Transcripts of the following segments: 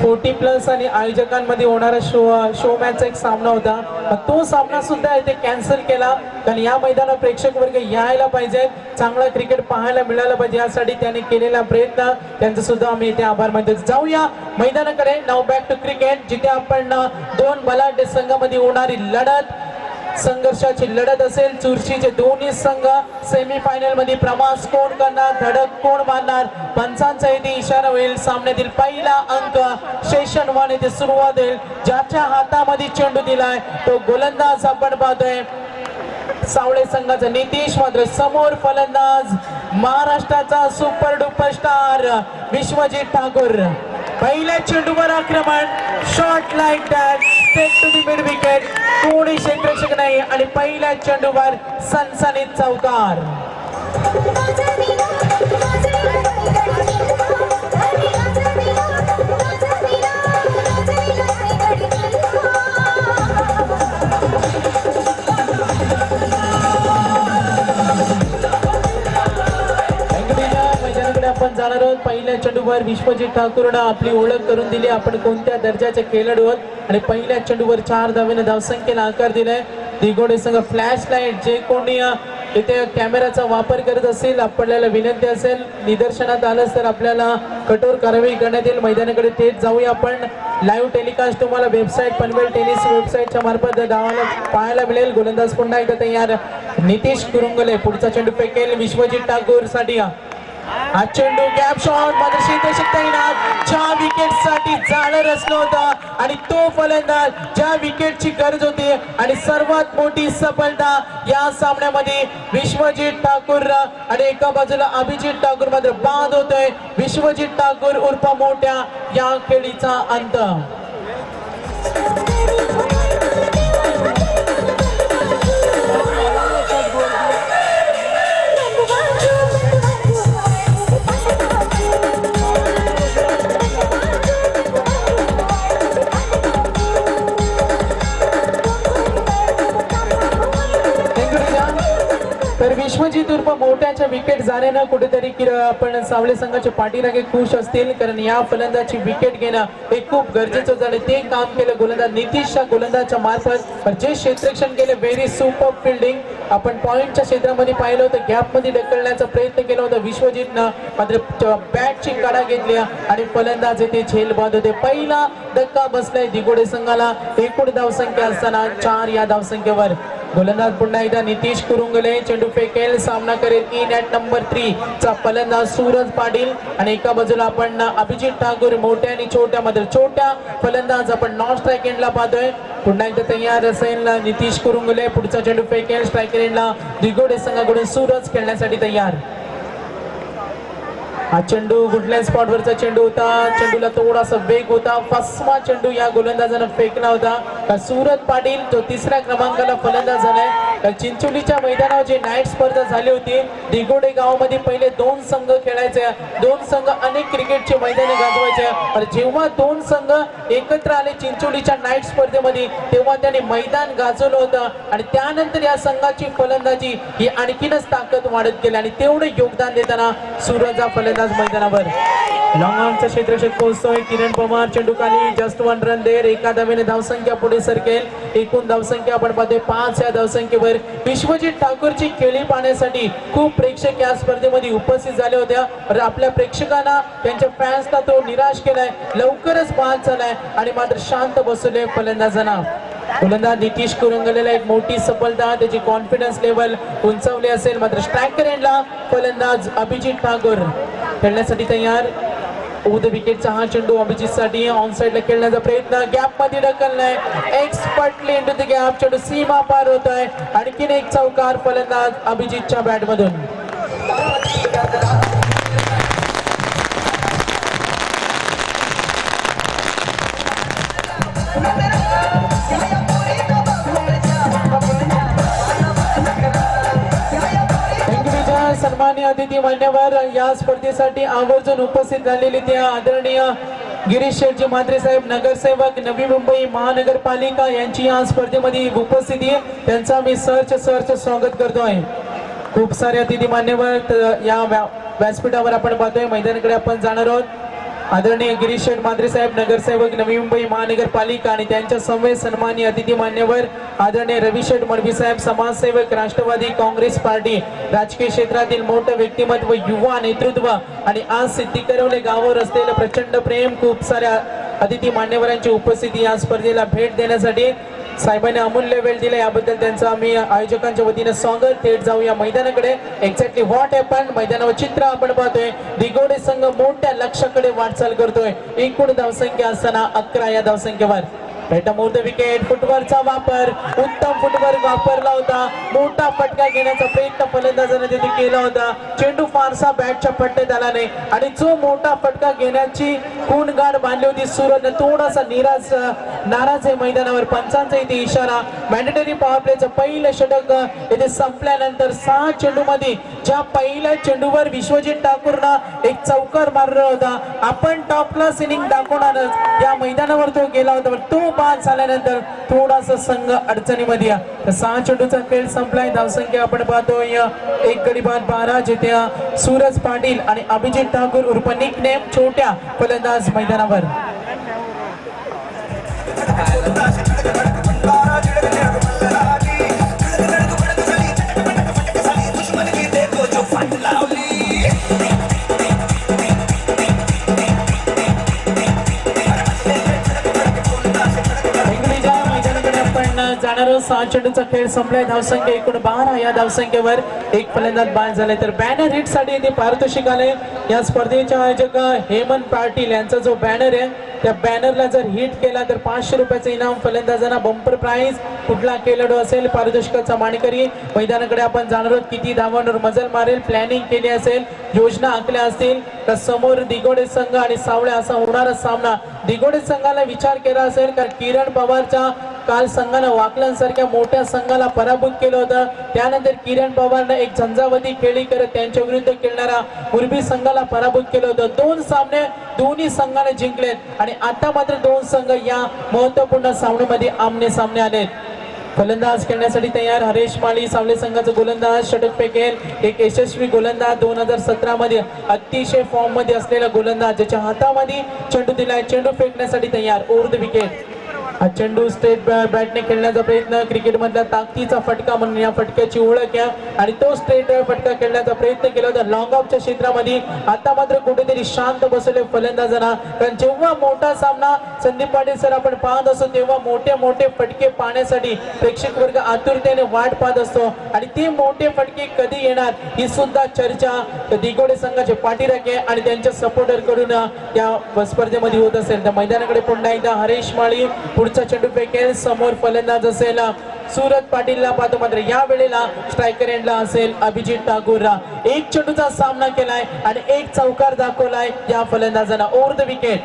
40+ आणि आयोजकांमध्ये होणारा शो मॅचचा एक सामना होता, तो सामना सुद्धा इथे कॅन्सल केला कारण या मैदानावर प्रेक्षक वर्ग यायला पाहिजे, चांगला क्रिकेट पाहायला मिळालं पाहिजे, यासाठी त्याने केलेला प्रयत्न त्यांचा सुद्धा आम्ही इथे आभार मानतो। जाऊया मैदानाकडे। नाव बॅक टू क्रिकेट, जिथे आपण दोन बलाढ्य संघामध्ये होणारी लढत, संघर्षाची लढत असेल। चुरशीचे दोन्ही संघ सेमीफायनल मध्ये प्रवास कोण करणार, धडक कोण मारणार, पंचांचा इथे इशारा होईल। सामन्यातील पहिला अंक सेशन 1 इथे सुरुवात होईल। ज्याच्या हातामध्ये चेंडू दिलाय तो गोलंदाज आपण पाहतोय सावळे संघाचा नितीश, मात्र समोर फलंदाज महाराष्ट्राचा super duper star Vishwajit Thakur. पहिल्या चेंडूवर आक्रमण, shot like that, straight to the mid wicket, कोणी क्षेत्ररक्षक नाही आणि पहिल्या चेंडूवर सनसनीत चौकार। आपण जाणार आहोत। पहिल्या चेंडूवर विश्वजित ठाकूरने आपली ओळख करून दिली, आपण कोणत्या दर्जाचे खेळाडू आहोत आणि पहिल्या चेंडूवर 4 धावेने धावसंख्येला आकार दिलाय। दिगोडे संघ फ्लॅश लाईट, जे कोणी इथे कॅमेराचा वापर करत असेल आपल्याला विनंती असेल, निदर्शनात आलं तर आपल्याला कठोर कारवाई करण्यात येईल। मैदानाकडे थेट जाऊया आपण। लाईव्ह टेलिकास्ट तुम्हाला वेबसाईट पनवेल टेनिस वेबसाईटच्या मार्फत धावायला पाहायला मिळेल। गोलंदाज पुन्हा एकदा तयार, नितीश कुरुंगले। पुढचा चेंडू फेकेल विश्वजित ठाकूर साठी। हा चेंडू गॅप शॉट, मात्र क्षेत्ररक्षक तैनात, 4 विकेट साठी जाळं रचलं होतं आणि तो फलंदाज ज्या विकेटची गरज होती आणि सर्वात मोठी सफलता या सामन्यामध्ये विश्वजित ठाकूर आणि एका बाजूला अभिजित ठाकूर मात्र बाद होतोय। विश्वजित ठाकूर उर्फ मोठ्या या खेळीचा अंत। तर विश्वजित उर्फ मोठ्याच्या विकेट जाण्यानं कुठेतरी आपण सावळे संघाचे पाठीराखे खुश असतील, कारण या फलंदाची विकेट घेणं हे खूप गरजेचं झालं। ते काम केलं गोलंदाज नितीशच्या गोलंदाजच्या मार्फत, जे क्षेत्ररक्षण केले व्हेरी सुपर फिल्डिंग। आपण पॉइंटच्या क्षेत्रामध्ये पाहिलं होतं, गॅप मध्ये ढकलण्याचा प्रयत्न केला होता विश्वजितनं, मात्र बॅटची काढा घेतली आणि फलंदाज येथे झेल बाद होते। पहिला धक्का बसलाय दिगोडे संघाला, एकूण धावसंख्या असताना 4 या धावसंख्येवर। गोलंदाज पुन्हा एकदा नितीश कुरुंगले, चेंडू फेकेल, सामना करेल इन ॲट नंबर 3 चा फलंदाज सूरज पाटील आणि एका बाजूला आपण अभिजित ठाकूर। मोठ्या आणि छोट्या मध्ये छोट्या फलंदाज आपण नॉन स्ट्राइक एंडला पाहतोय। पुन्हा एकदा तयार असेल नितीश कुरुंगले, पुढचा चेंडू फेकेल, स्ट्रायकर एंडला दिगोडे संघाकडून सूरज खेळण्यासाठी तयार। हा चेंडू कुठल्या स्पॉट वरचा चेंडू होता, चेंडूला थोडासा वेग होता, फसवा चेंडू या गोलंदाजाने फेकला होता। सूरज पाटील जो 3ऱ्या क्रमांकाला फलंदाज झालाय। चिंचोलीच्या मैदानावर जी नाईट स्पर्धा झाली होती, दिगोडे गावामध्ये पहिले 2 संघ खेळायचे, 2 संघ अनेक क्रिकेटचे मैदाने गाजवायचे, आणि जेव्हा 2 संघ एकत्र आले चिंचोलीच्या नाईट स्पर्धेमध्ये तेव्हा त्यांनी मैदान गाजवलं होतं आणि त्यानंतर या संघाची फलंदाजी ही आणखीनच ताकद वाढत गेली आणि तेवढे योगदान देताना सूरज हा फलंदाज मैदानावर। लॉंग ऑनचा क्षेत्ररक्षक पोहोचतोय किरण पवार, चेंडू खाली, जस्ट 1 रन देर, एका धावेने धावसंख्या पुढे सरकेल। एकूण धावसंख्या आपण पाहतोय 5 या धावसंख्येवर। विश्वजित ठाकूरची खेळी पाहण्यासाठी खूप प्रेक्षक या स्पर्धेमध्ये उपस्थित झाले होते, आपल्या प्रेक्षकांना त्यांच्या फॅन्सला तो निराश केलाय, लवकरच बाद झालाय आणि मात्र शांत बसवले फलंदाजांना। गोलंदाज नितीश कुरुंगलेला एक मोठी सफलता, त्याची कॉन्फिडन्स लेवल उंचावली असेल, मात्र स्ट्रायकर एंडला फलंदाज अभिजित ठाकूर खेळण्यासाठी तयार। उद विकेटचा हा चेंडू अभिजित साठी ऑन साइडला खेळण्याचा प्रयत्न, गॅप मध्ये ढकललाय, एक्सपर्टली इनटू द गॅप, चेंडू सीमा पार होतोय, आणखीन एक चौकार फलंदाज अभिजितच्या बॅट मधून। सन्माननीय अतिथी मान्यवर, या स्पर्धेसाठी आवर्जून उपस्थित झालेले ते आदरणीय गिरीश शेठजी म्हात्रे साहेब, नगरसेवक नवी मुंबई महानगरपालिका यांची या स्पर्धेमध्ये उपस्थिती आहे, त्यांचा मी सर्च स्वागत करतोय। खूप सारे अतिथी मान्यवर या व्यासपीठावर आपण पाहतोय। मैदानाकडे आपण जाणार आहोत। आदरणीय गिरीश शेठ मात्रे साहेब नगरसेवक नवी मुंबई महानगरपालिका आणि त्यांच्या समवेत सन्माननीय अतिथी मान्यवर आदरणीय रवी शेठ मडवी साहेब समाजसेवक राष्ट्रवादी काँग्रेस पार्टी राजकीय क्षेत्रातील मोठे व्यक्तिमत्व युवा नेतृत्व आणि आज सिद्धिकरवले गावावर असलेलं प्रचंड प्रेम खूप साऱ्या अतिथी मान्यवरांची उपस्थिती या स्पर्धेला भेट देण्यासाठी साहेबांनी अमूल्य वेळ दिला याबद्दल त्यांचं आम्ही आयोजकांच्या वतीने स्वागत. थेट जाऊया मैदानाकडे. एक्झॅक्टली व्हॉट हॅपन मैदानावर चित्र आपण पाहतोय. दिगोडे संघ मोठ्या लक्ष्याकडे वाटचाल करतोय. एकूण धावसंख्या असताना 11 या धावसंख्येवर मुहूर्त विकेट. फुटबॉलचा वापर उत्तम फुटवर्क वापरला होता. मोठा फटका घेण्याचा प्रयत्न फलंदाजाने तिथे केला होता. चेंडू फारसा बॅटच्या पट्ट्यात आला नाही आणि जो मोठा फटका घेण्याची खूणगाड बांधली होती सूरजने थोडासा नाराज आहे मैदानावर. पंचांचा इथे इशारा. मॅन्डेटरी पॉवर प्लेचं पहिलं षटक इथे संपल्यानंतर 6 चेंडू मध्ये ज्या पहिल्या चेंडूवर विश्वजित ठाकूरनं एक चौकार मारला होता. आपण टॉप क्लास इनिंग दाखवणारच या मैदानावर तो गेला होता. तो बाद झाल्यानंतर थोडासा संघ अडचणीमध्ये आहे. 6 चेंडूचा खेळ संपलाय. धावसंख्या आपण पाहतोय एक गडी बाद 12 जिथे सूरज पाटील आणि अभिजित ठाकूर उर्फ निकनेम छोट्या फलंदाज मैदानावर. जाणार 6 चेंडूचा खेळ संपलाय. धावसंख्या एकूण 12 या धावसंख्येवर एक फलंदाज बाद झाले. तर बॅनर हिट साठी इथे पारितोषिक आले. या स्पर्धेचे आयोजक हेमंत पाटील यांचा जो बॅनर आहे त्या बॅनरला जर हिट केला तर 500 रुपयाचं इनाम फलंदाजांना बंपर प्राइज. कुठला खेळाडू असेल पारितोषिकाचा मानकरी. मैदानाकडे आपण जाणार आहोत. किती धावांवर मजल मारेल प्लॅनिंग केली असेल योजना आखल्या असतील तर समोर दिगोडे संघ आणि सावळे असा होणारा सामना. दिगोडे संघाला विचार केला असेल कारण किरण पवारच्या काल संघानं वाकलांसारख्या मोठ्या संघाला पराभूत केलं होतं. त्यानंतर किरण पवारनं एक झंझावती खेळी करत त्यांच्या विरुद्ध खेळणारा उर्बी संघाला पराभूत केलं होतं. 2 सामने दोन्ही संघाने जिंकलेत आणि आता मात्र 2 संघ या महत्वपूर्ण सामन्यामध्ये आमने सामने आलेत. फलंदाज खेळण्यासाठी तयार हरेश माळी सावले संघाचा गोलंदाज षटक फेकेल. एक यशस्वी गोलंदाज 2017 मध्ये अतिशय फॉर्म मध्ये असलेला गोलंदाज ज्याच्या हातामध्ये चेंडू दिलाय. चेंडू फेकण्यासाठी तयार. Over the wicket. हा चेंडू स्ट्रेट बॅटने खेळण्याचा प्रयत्न. क्रिकेट मधला ताकदीचा फटका म्हणून या फटक्याची ओळख आहे आणि तो स्ट्रेट फटका खेळण्याचा प्रयत्न केला होता लॉंग ऑफच्या क्षेत्रामध्ये. आता मात्र कुठेतरी शांत बसवले फलंदाजांना कारण जेव्हा मोठा सामना संदीप पाटील सर आपण पाहत असतो तेव्हा मोठे मोठे फटके पाहण्यासाठी प्रेक्षक वर्ग आतुरतेने वाट पाहत असतो आणि ते मोठे फटके कधी येणार ही सुद्धा चर्चा दिगोडे संघाचे पाठीराखे आणि त्यांच्या सपोर्टर कडून या स्पर्धेमध्ये होत असेल. तर मैदानाकडे पुन्हा एकदा हरेश माळी पुढचा चेंडू फेकेल. समोर फलंदाज असेल सूरज पाटीलला पाहतो मात्र या वेळेला स्ट्रायकर एंडला असेल अभिजित ठाकूरला. एक चेंडूचा सामना केलाय आणि एक चौकार दाखवलाय या फलंदाजांना. Over the wicket.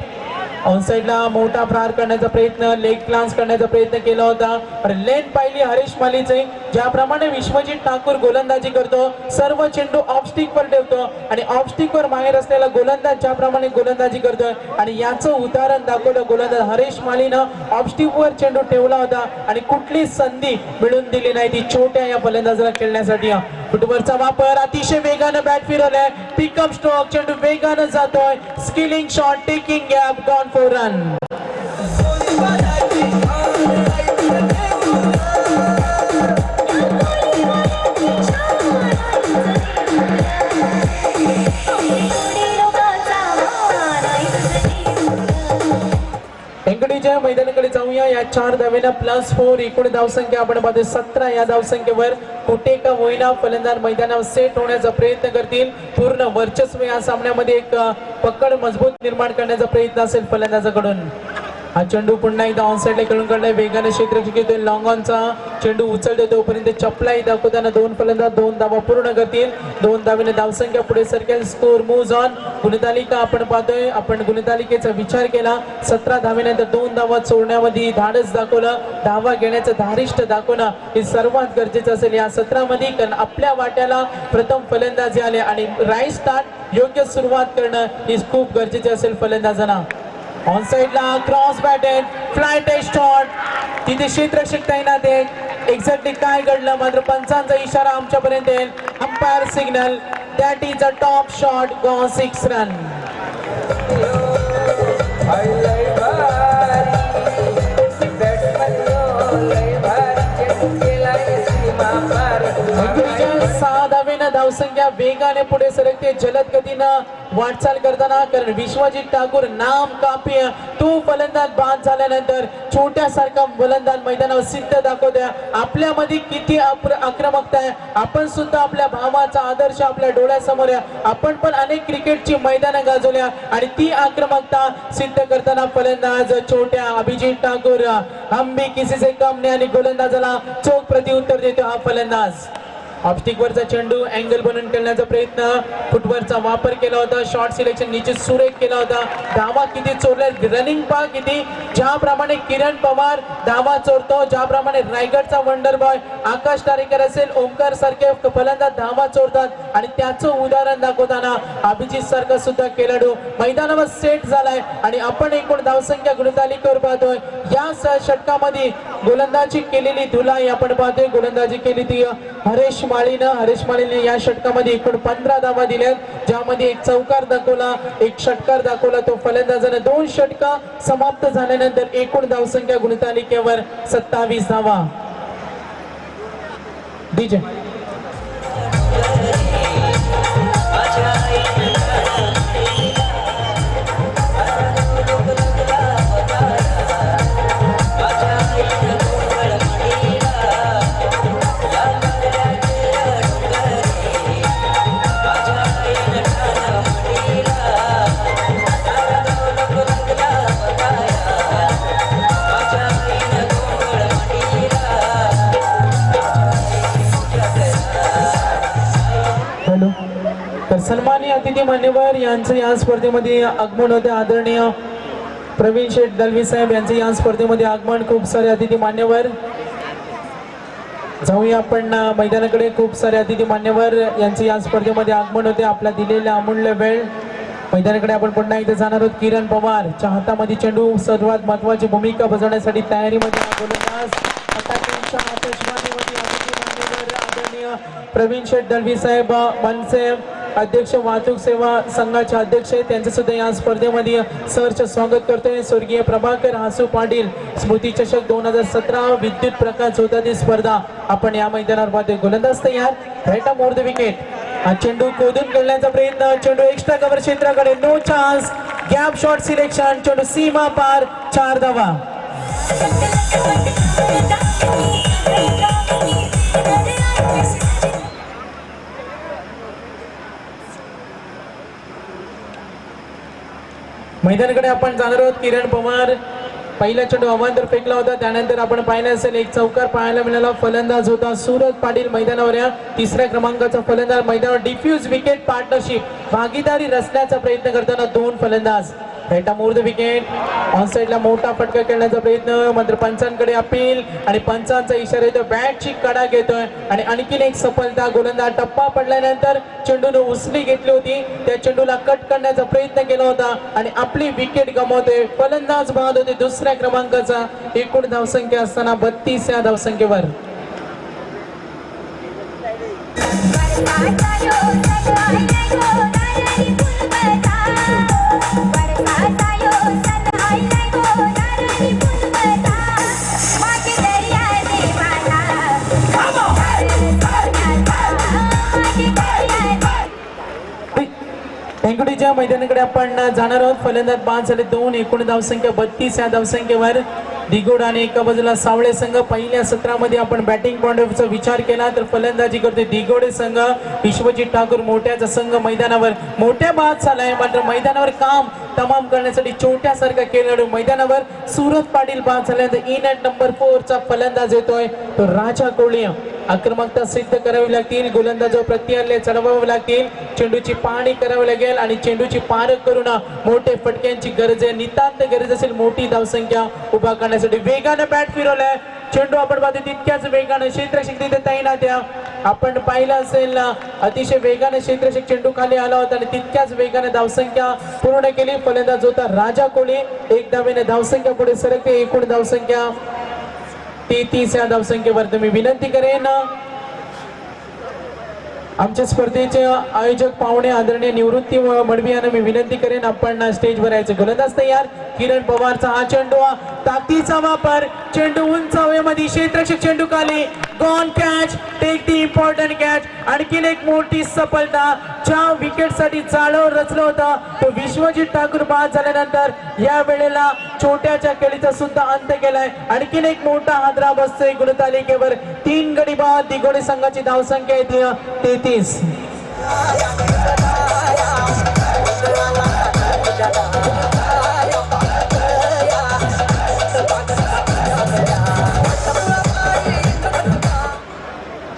ऑनसाइडला मोठा प्रहार करण्याचा प्रयत्न लेग ग्लान्स करण्याचा प्रयत्न केला होता आणि लेन पाहिली हरेश मालीचे. ज्याप्रमाणे विश्वजित ठाकूर गोलंदाजी करतो सर्व चेंडू ऑफ स्टिक वर ठेवतो आणि ऑफ स्टिक वर माहेर असलेला गोलंदाज ज्याप्रमाणे गोलंदाजी करतोय आणि याचं उदाहरण दाखवलं गोलंदाज हरेश मालीनं ऑफ स्टिक वर चेंडू ठेवला होता आणि कुठली संधी मिळून दिली नाही ती छोट्या या फलंदाजाला खेळण्यासाठी. फुटबॉलचा वापर अतिशय वेगानं बॅट फिरवलाय. पिकअप स्ट्रोक चेंडू वेगानं जातोय. Skilling shot taking gap gone four run. एंगडीच्या मैदानाकडे जाऊया. या 4 धावेला +4 एकूण धावसंख्या आपण पाहतो 17 या धावसंख्येवर कुठे का होईना फलंदाज मैदानावर सेट होण्याचा प्रयत्न करतील. पूर्ण वर्चस्व या सामन्यामध्ये एक पकड मजबूत निर्माण करण्याचा प्रयत्न असेल फलंदाजाकडून. हा चेंडू पुन्हा एकदा ऑनसाइडला खेळून काढलाय. वेगाने क्षेत्ररक्षक येतोय. लॉंग ऑनचा चेंडू उचलतो तोपर्यंत चपलाही दाखवताना 2 फलंदाज 2 धावा पूर्ण करतील. 2 धावेने धावसंख्या पुढे सरकेल. Score moves on. गुणतालिका आपण पाहतोय. आपण गुणतालिकेचा विचार केला 17 धावेनंतर 2 धावा सोडण्यामध्ये धाडस दाखवलं. धावा घेण्याचं धारिष्ट दाखवणं हे सर्वात गरजेचं असेल या सत्रामध्ये कारण आपल्या वाट्याला प्रथम फलंदाजी आले आणि राईट स्टार्ट योग्य सुरुवात करणं हे खूप गरजेचे असेल फलंदाजांना. ऑनसाइडला cross batted fly test shot. तिथे क्षेत्ररक्षक तैनात आहेत. एक्झॅक्टली काय घडलं मात्र पंचांचा इशारा आमच्यापर्यंत येईल. Umpire signal that is a top shot gone 6 run. धावसंख्या वेगाने पुढे सरकते जलद गतीनं वाटचाल करताना, कारण विश्वजित ठाकूर नाम कापी तो फलंदाज बाद झाल्यानंतर छोट्यासारखा फलंदाज मैदानावर सिद्ध दाखवतोय आपल्यामध्ये किती आक्रमकता आहे. आपण सुद्धा आपल्या भावाचा आदर्श आपल्या डोळ्यासमोर आहे. आपण पण अनेक क्रिकेटची मैदानं गाजवल्या आणि ती आक्रमकता सिद्ध करताना फलंदाज छोट्या अभिजित ठाकूर हम भी किसी से कम नहीं आणि गोलंदाजाला चोख प्रत्युत्तर देतो हा फलंदाज. ऑब्स्टिक वरचा चेंडू अँगल बनवून खेळण्याचा प्रयत्न, फुटवरचा वापर केला होता, शॉर्ट सिलेक्शन निश्चित सुरेख केला होता. धावा किती चोरल्या, रनिंग पा किती, ज्याप्रमाणे किरण पवार धावा चोरतो, ज्याप्रमाणे रायगडचा वंडर बॉय आकाश तारेकर असेल, ओमकार सारखे फलंदाज धावा चोरतात आणि त्याचं उदाहरण दाखवताना अभिजित सारखा सुद्धा खेळाडू मैदानावर सेट झालाय. आणि आपण एकूण धावसंख्या गुणतालिकेवर पाहतोय या षटकामध्ये गोलंदाजी केलेली धुलाई आपण पाहतोय. गोलंदाजी केली ती हरेश माळीने या षटकामध्ये एकूण 15 धावा दिल्यात, ज्यामध्ये एक चौकार दाखवला, एक षटकार दाखवला. तो फलंदाजाने 2 षटका समाप्त झाल्यानंतर एकूण धावसंख्या गुणतालिकेवर 27 धावा. डीजे सन्माननीय अतिथी मान्यवर यांचं या स्पर्धेमध्ये आगमन होते. आदरणीय प्रवीण शेठ दलवी साहेब यांचं या स्पर्धेमध्ये आगमन. खूप सारे अतिथी मान्यवर जाऊया आपण मैदानाकडे. खूप सारे अतिथी मान्यवर यांचं या स्पर्धेमध्ये आगमन होते. आपला दिलेला अमूल्य वेळ मैदानाकडे आपण पुन्हा एकदा जाणार आहोत. किरण पवार हातामध्ये चेंडू सर्वात महत्वाची भूमिका बजावण्यासाठी तयारीमध्ये गोलंदाज. आदरणीय प्रवीण शेठ दलवी साहेब मनसे अध्यक्ष वाहतूक सेवा संघाचे अध्यक्ष त्यांचे सुद्धा या स्पर्धेमध्ये सहर्ष स्वागत करतोय. स्वर्गीय प्रभाकर हासू पाटील स्मृती चषक 2017 विद्युत प्रकाश होता ती स्पर्धा आपण या मैदानावर पाहतोय. गोलंदाज तयार, राईट मोर द विकेट. हा चेंडू खोदून खेळण्याचा प्रयत्न, चेंडू एक्स्ट्रा कव्हर क्षेत्राकडे, no chance, gap shot selection, चेंडू सीमा पार, 4 धावा. मैदानाकडे आपण जाणार आहोत. किरण पवार पहिला चेंडू अवांतर फेकला होता, त्यानंतर आपण पाहिलं असेल एक चौकार पाहायला मिळाला. फलंदाज होता सूरज पाटील मैदानावर. या 3ऱ्या क्रमांकाचा फलंदाज मैदानावर. डिफ्यूज विकेट पार्टनरशिप भागीदारी रचण्याचा प्रयत्न करताना 2 फलंदाज. Right more the wicket. On साइडला मोठा फटका खेळण्याचा प्रयत्न, मात्र पंचांकडे अपील आणि पंचांचा इशारा येतो. बॅटची कडा घेतोय आणि आणखीन एक सफलता. गोलंदाज टप्पा पडल्यानंतर चेंडूने उसळी घेतली होती, त्या चेंडूला कट करण्याचा प्रयत्न केला होता आणि आपली विकेट गमावतोय. फलंदाज बाद होते 2ऱ्या क्रमांकाचा. एकूण धावसंख्या असताना 32 या धावसंख्येवर. तेंगडीच्या मैदानाकडे आपण जाणार आहोत. फलंदाज बाद झाले 2. एकूण धावसंख्या 32 या धावसंख्येवर. दिगोड आणि एका बाजूला सावळे संघ. पहिल्या सत्रामध्ये आपण बॅटिंग पॉइंटचा विचार केला तर फलंदाजी करते दिगोडे संघ. विश्वजित ठाकूर मोठ्याचा संघ मैदानावर. मोठ्या बाद झालाय, मात्र मैदानावर काम तमाम करण्यासाठी छोट्यासारखा खेळाडू मैदानावर. सूरज पाटील बाद झाल्यानंतर इन ॲट नंबर 4 चा फलंदाज येतोय तो राजा कोळी. आक्रमकता सिद्ध करावी लागतील, गोलंदाजावर प्रत्याहल्ले चढवावे लागतील, चेंडूची पाहणी करावी लागेल आणि चेंडूची पारख करून मोठे फटक्यांची गरज आहे. नितांत गरज असेल मोठी धावसंख्या उभा करण्यासाठी. वेगाने बॅट फिरवलाय, चेंडू आपण पाहतो तितक्याच वेगाने क्षेत्ररक्षक तिथे तैनात आहे. आपण पाहिलं असेल अतिशय वेगाने क्षेत्ररक्षक चेंडू खाली आला होता आणि तितक्याच वेगाने धावसंख्या पूर्ण केली. फलंदाज होता राजा कोळी. 1 धावेने धावसंख्या पुढे सरकते. एकूण धावसंख्या 33 या धावसंख्येवर. तुम्ही विनंती करेन आमच्या स्पर्धेचे आयोजक पाहुणे आदरणीय निवृत्ती मडवी यांना मी विनंती करेन आपण स्टेजवर यायचं. गोलंदाज तयार. किरण पवारचा हा चेंडू, ताकदीचा वापर, चेंडू उंच हवेमध्ये, क्षेत्ररक्षक चेंडू खाली, gone catch, take the important catch. आणखीन एक मोठी सफलता, ज्या विकेट साठी जाळं रचलं होतं तो विश्वजित ठाकूर बाद झाल्यानंतर या वेळेला छोट्याच्या खेळीचा सुद्धा अंत केलाय. आणखीन एक मोठा हादरा बसतोय गुणतालिकेवर. 3 गडी बाद. दिघोडे संघाची धावसंख्या येते 33.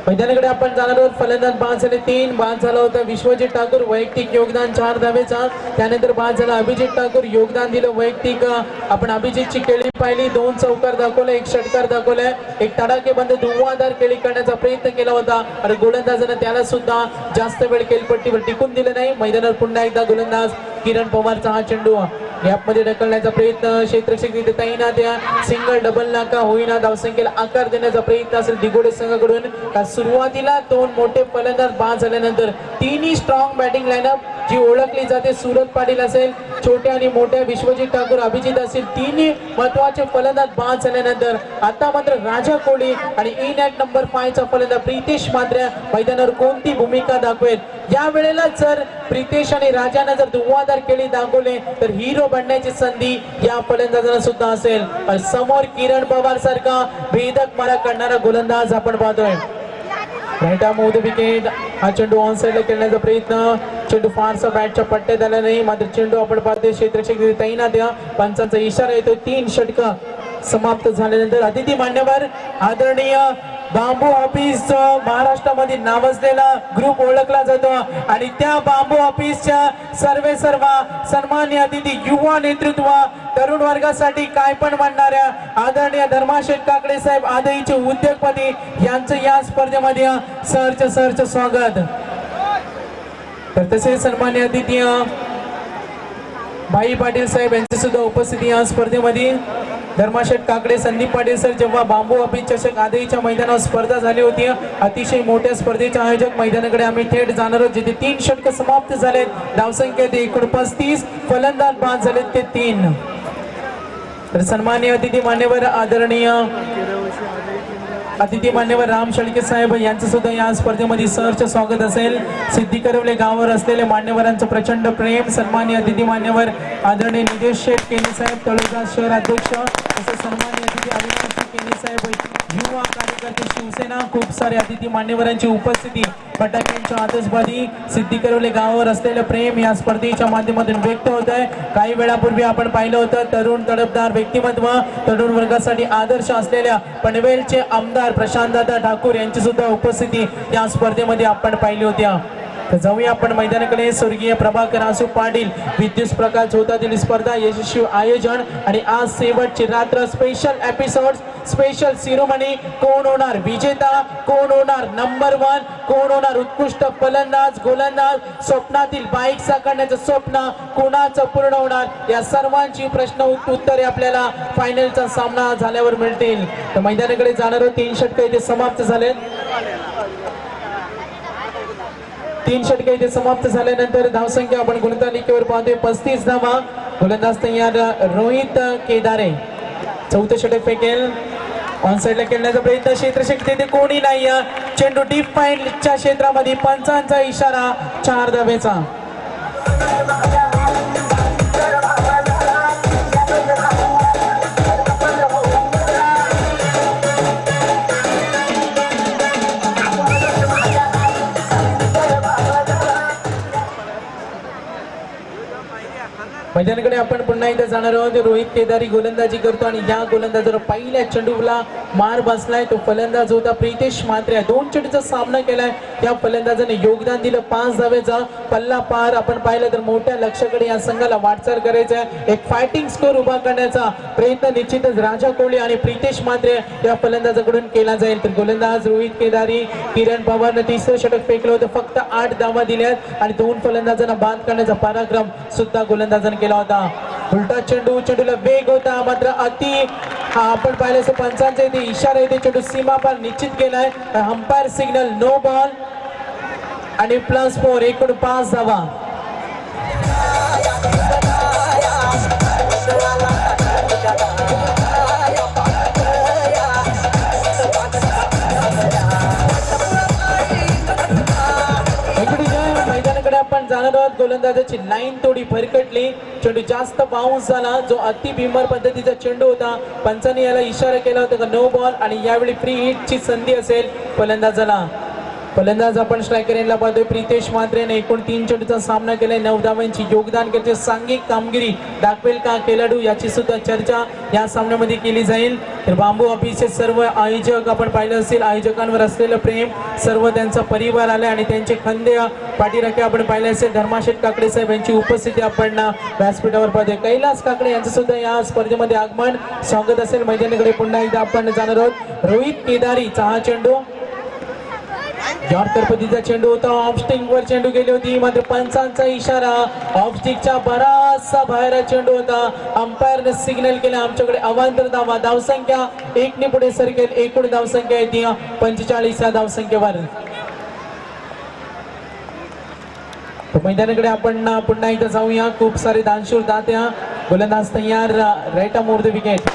मैदानाकडे आपण जाणार आहोत. फलंदाज बाद झाले 3. बाद झाला होता विश्वजित ठाकूर, वैयक्तिक योगदान 4 धावेचा. त्यानंतर बाद झाला अभिजित ठाकूर, योगदान दिलं वैयक्तिक. आपण अभिजितची खेळी पाहिली, 2 चौकार दाखवले, 1 षटकार दाखवलाय, 1 तडाखेबंद धुव्वाधार खेळी करण्याचा प्रयत्न केला होता आणि गोलंदाजानं त्याला सुद्धा जास्त वेळ खेळपट्टीवर टिकून दिले नाही. मैदानावर पुन्हा एकदा गोलंदाज किरण पवारचा हा चेंडू गॅपमध्ये ढकलण्याचा प्रयत्न, क्षेत्ररक्षक तिथे तैनात. सिंगल डबल नाका होईना, धावसंख्येला आकार देण्याचा प्रयत्न असेल दिघोडे संघाकडून. सुरुवातीला 2 मोठे फलंदाज बाद झाल्यानंतर तिन्ही स्ट्रॉंग बॅटिंग लाईनअप जी ओळखली जाते, सूरज पाटील असेल, छोट्या आणि मोठ्या विश्वजित ठाकूर, अभिजित असेल, तिन्ही महत्वाचे फलंदाज बाद झाल्यानंतर आता मात्र राजा कोहली आणि इन ॲट नंबर 5 चा फलंदाज प्रितेश मात्र मैदानावर कोणती भूमिका दाखवेल. या वेळेला जर प्रितेश आणि राजाने जर धुव्वाधार खेळी दाखवले तर हिरो बनण्याची संधी या फलंदाजांना सुद्धा असेल. समोर किरण पवार सारखा भेदक मारा करणारा गोलंदाज आपण पाहतोय. Right arm over the wicket. हा चेंडू ऑन साइडला खेळण्याचा प्रयत्न, चेंडू फारसा बॅटच्या पट्ट्यात आला नाही, मात्र चेंडू आपण पाहतोय क्षेत्ररक्षक तैनात. पंचांचा इशारा येतो. 3 षटकं समाप्त झाल्यानंतर अतिथी मान्यवर आदरणीय बांबू ऑफिस महाराष्ट्रामध्ये नावाजलेला ग्रुप ओळखला जातो आणि त्या बांबू ऑफिसच्या सर्व सन्मान्य अतिथी, युवा नेतृत्व, तरुण वर्गासाठी काय पण मांडणाऱ्या आदरणीय धर्माशेठ काकडे साहेब आदईचे उद्योगपती यांचं या स्पर्धेमध्ये सहर्ष स्वागत. तर तसेच सन्मान्य अतिथी भाई पाटील साहेब यांची सुद्धा उपस्थिती या स्पर्धेमध्ये. धर्माशेठ काकडे, संदीप पाटील सर जेव्हा बांबू ऑफिस चषक आदईच्या मैदानावर स्पर्धा झाली होती, अतिशय मोठ्या स्पर्धेचे आयोजक मैदानाकडे आम्ही थेट जाणार आहोत, जिथे 3 षटक समाप्त झालेत. धावसंख्या 39, फलंदाज बाद झालेत ते 3. तर सन्माननीय अतिथी मान्यवर आदरणीय अतिथी मान्यवर राम शेळके साहेब यांचं सुद्धा या स्पर्धेमध्ये सहर्ष स्वागत असेल. सिद्धिकरवले गावावर असलेले मान्यवरांचं प्रचंड प्रेम. सन्माननीय अतिथी मान्यवर आदरणीय निदेश शेठ केनी साहेब, तळोजा शहर अध्यक्ष, तसेच सन्माननीय अतिथी अविनाश केनी साहेब, युवा कार्यकर्ते शिवसेना, खूप सारे अतिथी मान्यवरांची उपस्थिती. फटाक्यांच्या आतषबाजी, सिद्धिकरवले गावावर असलेलं प्रेम या स्पर्धेच्या माध्यमातून व्यक्त होत आहे. काही वेळापूर्वी आपण पाहिलं होतं तरुण तडफदार व्यक्तिमत्व, तरुण वर्गासाठी आदर्श असलेल्या पनवेलचे आमदार प्रशांतदादा ठाकूर यांची सुद्धा उपस्थिती या स्पर्धेमध्ये आपण पाहिली होत्या. तर जाऊया आपण मैदानाकडे. स्वर्गीय प्रभाकर आसू पाटील विद्युत प्रकाश झोतातील स्पर्धा यशस्वी आयोजन आणि आज शेवटची रात्र, स्पेशल एपिसोड, स्पेशल सिरोमनी. कोण होणार विजेता, कोण होणार नंबर 1, कोण होणार उत्कृष्ट फलंदाज, गोलंदाज, स्वप्नातील बाईक साकारण्याचं स्वप्न कोणाचं पूर्ण होणार, या सर्वांची प्रश्न उत्तरे आपल्याला फायनलचा सामना झाल्यावर मिळतील. तर मैदानाकडे जाणार 3 षटक इथे समाप्त झालेत. 3 षटके इथे समाप्त झाल्यानंतर धावसंख्या आपण गुणतालिकेवर पाहतोय 35 धावा. गोलंदाज तयार रोहित केदारे, 4थं षटक फेकेल. ऑन साइडला खेळण्याचा प्रयत्न, क्षेत्ररक्षक तिथे कोणी नाही. चेंडू डीप पॉइंटच्या क्षेत्रामध्ये, पंचांचा इशारा, 4 धावेचा. मैदानाकडे आपण पुन्हा एकदा जाणार आहोत. रोहित केदारी गोलंदाजी करतो आणि या गोलंदाजावर पहिल्या चेंडूला मार बसलाय. तो फलंदाज होता प्रितेश मात्रे. 2 चेंडूचा सामना केलाय. त्या फलंदाजाने योगदान दिलं 5 धावेचा. पल्ला पार आपण पाहिलं तर मोठ्या लक्ष्याकडे या संघाला वाटचाल करायचा, एक फायटिंग स्कोर उभा करण्याचा प्रयत्न निश्चितच राजा कोहली आणि प्रितेश मात्रे या फलंदाजाकडून केला जाईल. तर गोलंदाज रोहित केदारी, किरण पवारने 3रं षटक फेकलं होतं. फक्त 8 धावा दिल्यात आणि 2 फलंदाजांना बाद करण्याचा पराक्रम सुद्धा गोलंदाजाने केला होता. उलटा चेंडू, चेंडूला वेग होता मात्र अति आपण पाहिलं पंचांचे इथे इशारा येते. चेंडू सीमा पार निश्चित केलाय. Umpire signal no ball. आणि +4 एकूण 5 धावा. मैदानाकडे आपण जाणार आहोत. गोलंदाजाची लाईन थोडी भरकटली, चेंडू जास्त बाउन्स झाला, जो अति भीमर पद्धतीचा चेंडू होता. पंचांनी याला इशारा केला होता का नो बॉल, आणि यावेळी फ्री हिटची संधी असेल फलंदाजाला. फलंदाज आपण स्ट्रायकर यांना पाहतोय प्रितेश म्हात्रेने एकूण 3 चेंडूचा सामना केलाय. 9 धावांची योगदान करते. सांघिक कामगिरी दाखवेल का खेळाडू, याची सुद्धा चर्चा या सामन्यामध्ये केली जाईल. तर बांबू ऑफिसचे सर्व आयोजक आपण पाहिलं असेल, आयोजकांवर असलेलं प्रेम, सर्व त्यांचा परिवार आले आणि त्यांचे खंदे पाठीराखे आपण पाहिले असेल. धर्माशेठ काकडे साहेब यांची उपस्थिती आपण व्यासपीठावर पाहतोय. कैलास काकडे यांचं सुद्धा या स्पर्धेमध्ये आगमन स्वागत असेल. मैदानाकडे पुन्हा एकदा आपण जाणार आहोत. रोहित केदारीचा हा चेंडू जॉर्ज पद्धतीचा चेंडू होता. ऑफस्टिंग वर चेंडू गेली होती, मात्र पंचांचा इशारा ऑफस्टिकच्या बराचसा बाहेर चेंडू होता. अंपायरने सिग्नल केला आमच्याकडे अवांतर धावा. धावसंख्या 1 ने पुढे सरकेल. एकूण धावसंख्या येते 45 या धावसंख्येवर. मैदानाकडे आपण पुन्हा एकदा जाऊया. खूप सारे दानशूर दात्या, गोलंदाज तयार. Right more the wicket.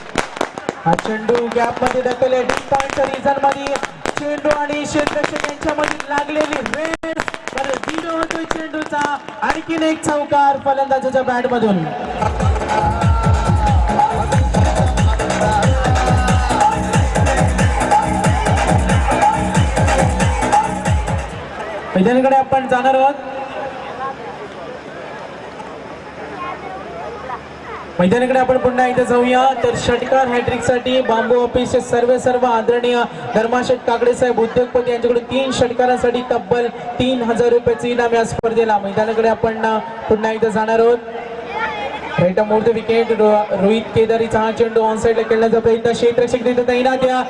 हा चेंडू गॅप मध्ये ढकलले. पॉइंटच्या रिझन मध्ये चेंडू आणि क्षेत्ररक्षक यांच्यामध्ये लागलेली रेस. झिरो होतोय चेंडूचा. आणखीन एक चौकार फलंदाजाच्या बॅट मधून. मैदानाकडे आपण जाणार आहोत. मैदानाकडे आपण पुन्हा एकदा जाऊया. तर षटकार हॅट्रिक साठी बांबू ऑफिसचे सर्व आदरणीय धर्माशेठ काकडे साहेब उद्योगपती यांच्याकडून 3 षटकारांसाठी तब्बल 3000 रुपयाचे इनाम या स्पर्धेला. मैदानाकडे आपण पुन्हा एकदा जाणार आहोत. Right more the wicket. Rohit केदारीचा हा चेंडू ऑन साइडला खेळण्याचा प्रयत्न. क्षेत्ररक्षक तिथे तैनात. या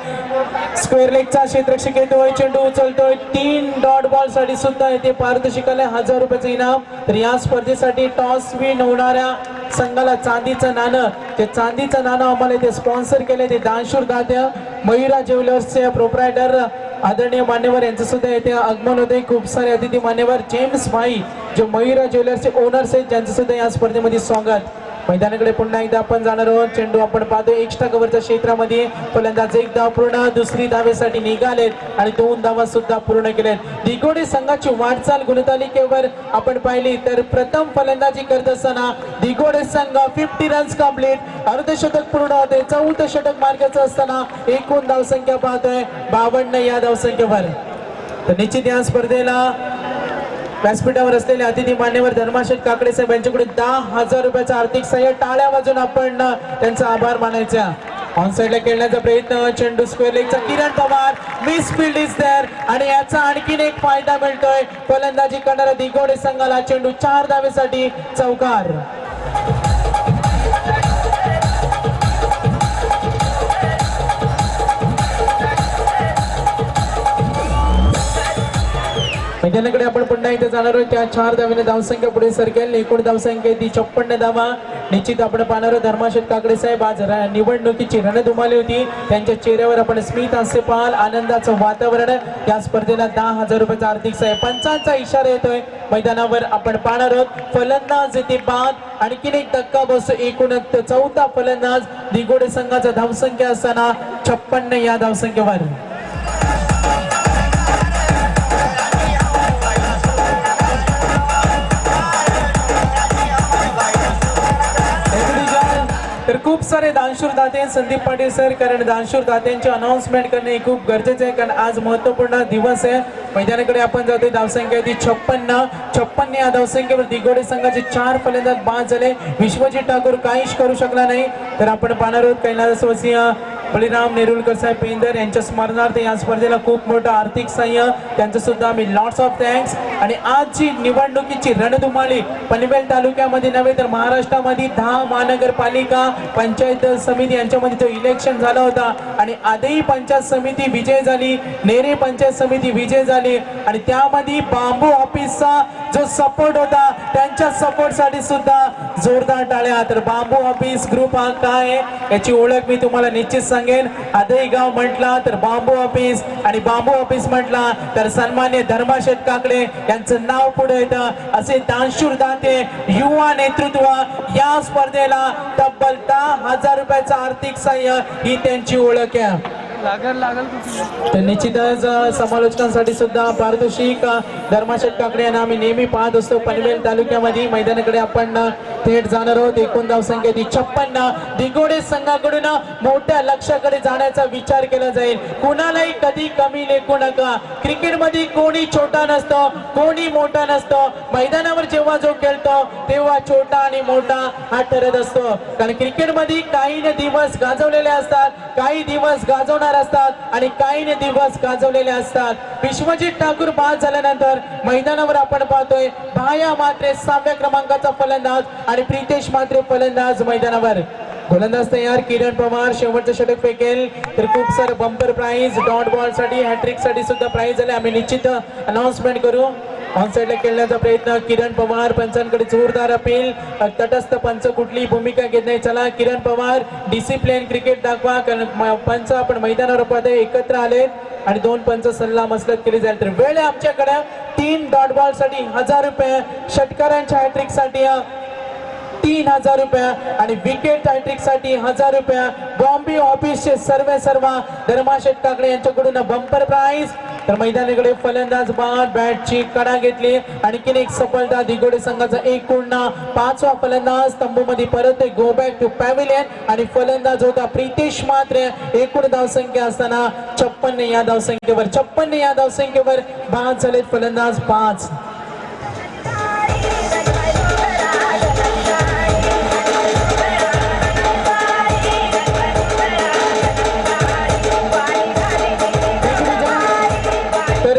स्क्वेअर लेगचा क्षेत्ररक्षक येतोय, चेंडू उचलतोय. 3 डॉट बॉल साठी सुद्धा येथे पारितोषिकाला 1000 रुपयाचे इनाम. तर या स्पर्धेसाठी टॉस विन होणाऱ्या संघाला चांदीचं नाणं, ते चांदीचं नाणं आम्हाला इथे स्पॉन्सर केले ते दानशूर दात्या मयुरा ज्वेलर्सचे प्रोप्रायटर आदरणीय मान्यवर यांचं सुद्धा येथे आगमन होते. खूप सारे अतिथी मान्यवर जेम्स भाई जो मयुरा ज्वेलर्सचे ओनर्स आहेत त्यांचं सुद्धा या स्पर्धेमध्ये स्वागत. मैदानाकडे पुन्हा एकदा आपण जाणार आहोत. चेंडू आपण पाहतो एक्स्ट्रा कव्हरच्या क्षेत्रामध्ये. फलंदाज 1 धाव पूर्ण, दुसरी धावेसाठी निघालेत आणि 2 धावा सुद्धा पूर्ण केलेत. दिगोडे संघाची वाटचाल गुणतालिकेवर आपण पाहिली तर प्रथम फलंदाजी करत असताना दिगोडे संघ 50 रन्स कंप्लीट, अर्धशतक पूर्ण होते. 4थं षटक मार्गाचं असताना एकूण धावसंख्या पाहतोय 52 या धावसंख्येवर. तर निश्चित या स्पर्धेला व्यासपीठावर असलेले अतिथी मान्यवर धर्माशेठ काकडे साहेब यांच्याकडून 10,000 रुपयाचा आर्थिक सहाय्य. टाळ्या वाजून आपण त्यांचा आभार मानायचा. ऑन साइडला खेळण्याचा प्रयत्न. चेंडू स्क्वेअर लेगचा. Kiran Pawar miss field is there आणि याचा आणखीन एक फायदा मिळतोय फलंदाजी करणाऱ्या दिगोडे संघाला. चेंडू 4 धावेसाठी चौकार. मैदानाकडे आपण पुन्हा इथे जाणार आहोत. त्या 4 धावेने धावसंख्या पुढे सरकेल. एकूण धावसंख्या ती 56 धावा. निश्चित आपण पाहणार आहोत. धर्माशेठ काकडे साहेब आज निवडणुकीची रणधुमाळी होती. त्यांच्या चेहऱ्यावर आपण स्मित हास्य पाहाल. आनंदाचं वातावरण. या स्पर्धेला 10,000 रुपयाचा आर्थिक सहाय्य. पंचांचा इशारा येतोय. मैदानावर आपण पाहणार आहोत. फलंदाज येथे बाद. आणखीन एक धक्का बसतो. एकूण 4था फलंदाज दिगोडे संघाचा धावसंख्या असताना 56 या धावसंख्येवर. तर खूप सारे दानशूर दाते संदीप पाटील सर, कारण दानशूर दात्यांचे अनाउन्समेंट करणे खूप गरजेचे आहे, कारण आज महत्त्वपूर्ण दिवस आहे. मैदानाकडे आपण जातोय. धावसंख्या ती 56 या धावसंख्येवर दिगोडे संघाचे 4 फलंदाज बाद झाले. विश्वजित ठाकूर काहीच करू शकला नाही. तर आपण पाहणार आहोत कैलासवासी बळीराम नेरुलकर साहेब पेंदर यांच्या स्मरणार्थ या स्पर्धेला खूप मोठं आर्थिक सहाय्य त्यांचं सुद्धा आम्ही लॉट्स ऑफ थँक्स. आणि आजची निवडणुकीची रणधुमाळी पनवेल तालुक्यामध्ये नव्हे तर महाराष्ट्रामध्ये 10 महानगरपालिका पंचायत समिती यांच्यामध्ये जो इलेक्शन झाला होता आणि आदई पंचायत समिती विजय झाली, नेरे पंचायत समिती विजय झाली आणि त्यामध्ये बांबू ऑफिसचा जो सपोर्ट होता त्यांच्या सपोर्ट साठी सुद्धा जोरदार टाळ्या. तर बांबू ऑफिस ग्रुप हा काय याची ओळख मी तुम्हाला निश्चित सांगेन. आदई गाव म्हटला तर बांबू ऑफिस आणि बांबू ऑफिस म्हटला तर सन्मान्य धर्माशेठ काकडे यांचं नाव पुढे येतं. असे दानशूर दाते युवा नेतृत्व या स्पर्धेला तब्बल 10,000 रुपयाचं आर्थिक सहाय्य ही त्यांची ओळख आहे. तर निश्चितच समालोचकांसाठी सुद्धा पारितोषिक धर्माशेठ काकडे यांना आम्ही नेहमी पाहत असतो. पनवेल तालुक्यामध्ये मैदानाकडे आपण थेट जाणार आहोत. एकूण धावसंख्या 56. दिगोडे संघाकडून मोठ्या लक्ष्याकडे जाण्याचा विचार केला जाईल. कुणालाही कधी कमी लेखू नका. क्रिकेटमध्ये कोणी छोटा नसतो, कोणी मोठा नसतो. मैदानावर जेव्हा जो खेळतो तेव्हा छोटा आणि मोठा हा ठरत असतो. कारण क्रिकेटमध्ये काही दिवस गाजवलेले असतात, काही दिवस गाजवणार असतात आणि काही दिवस गाजवलेले असतात. विश्वजित ठाकूर बाद झाल्यानंतर मैदानावर आपण पाहतोय भाया मात्रे 6व्या क्रमांकाचा फलंदाज आणि प्रितेश मात्रे फलंदाज मैदानावर. गोलंदाज तयार. किरण पवार शेवटचं षटक फेकेल तर खूप सारं बंपर प्राइज डॉट बॉल साठी हॅट्रिक साठी सुद्धा प्राइज आले. आम्ही निश्चित अनाउन्समेंट करू. ऑन साइडला खेळण्याचा प्रयत्न किरण पवार. पंचांकडे जोरदार अपील. तटस्थ पंच कुठली भूमिका घेत नाही. चला किरण पवार डिसिप्लिन क्रिकेट दाखवा. कारण पंच आपण मैदानावर पाहतोय एकत्र आले आणि 2 पंच सल्ला मसलत केली जाईल. तर वेळ आहे आमच्याकडे 3 डॉट बॉल साठी 1000 रुपये, षटकारांच्या हॅट्रिक साठी 3000 रुपये आणि विकेट हॅट्रिक साठी 1000 रुपये. बॉम्बे ऑफिसचे सर्व धर्माशेठ काकडे यांच्याकडून बंपर प्राइज. तर मैदानाकडे फलंदाज बाद बॅटची कडा घेतली. आणखीन एक सफलता दिगोडे संघाचा. एकूण 5वा फलंदाज तंबूमध्ये परत गो बॅक टू पॅव्हिलियन आणि फलंदाज होता प्रितेश मात्रे. एकूण धावसंख्या असताना 56 या धावसंख्येवर बाद झालेत फलंदाज 5.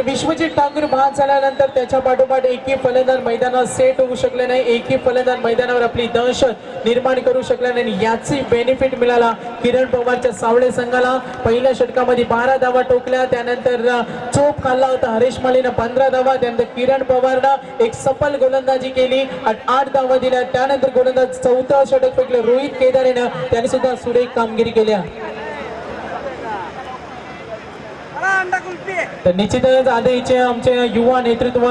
विश्वजित ठाकूर बाद झाल्यानंतर त्याच्या पाठोपाठ एकही फलंदाज मैदानावर सेट होऊ शकले नाही. एकही फलंदाज मैदानावर आपली दहशत निर्माण करू शकला नाही. याची बेनिफिट मिळाला किरण पवारच्या सावळे संघाला. पहिल्या षटकामध्ये 12 धावा टोकल्या. त्यानंतर चोप खाल्ला होता हरीश माळीनं 15 धावा. त्यानंतर किरण पवारनं एक सफल गोलंदाजी केली आणि 8 धावा दिल्या. त्यानंतर गोलंदाज 4थं षटक फेकलं रोहित केदारेनं. त्याने सुद्धा सुरेख कामगिरी केली. तर निश्चितच आदईचे आमचे युवा नेतृत्व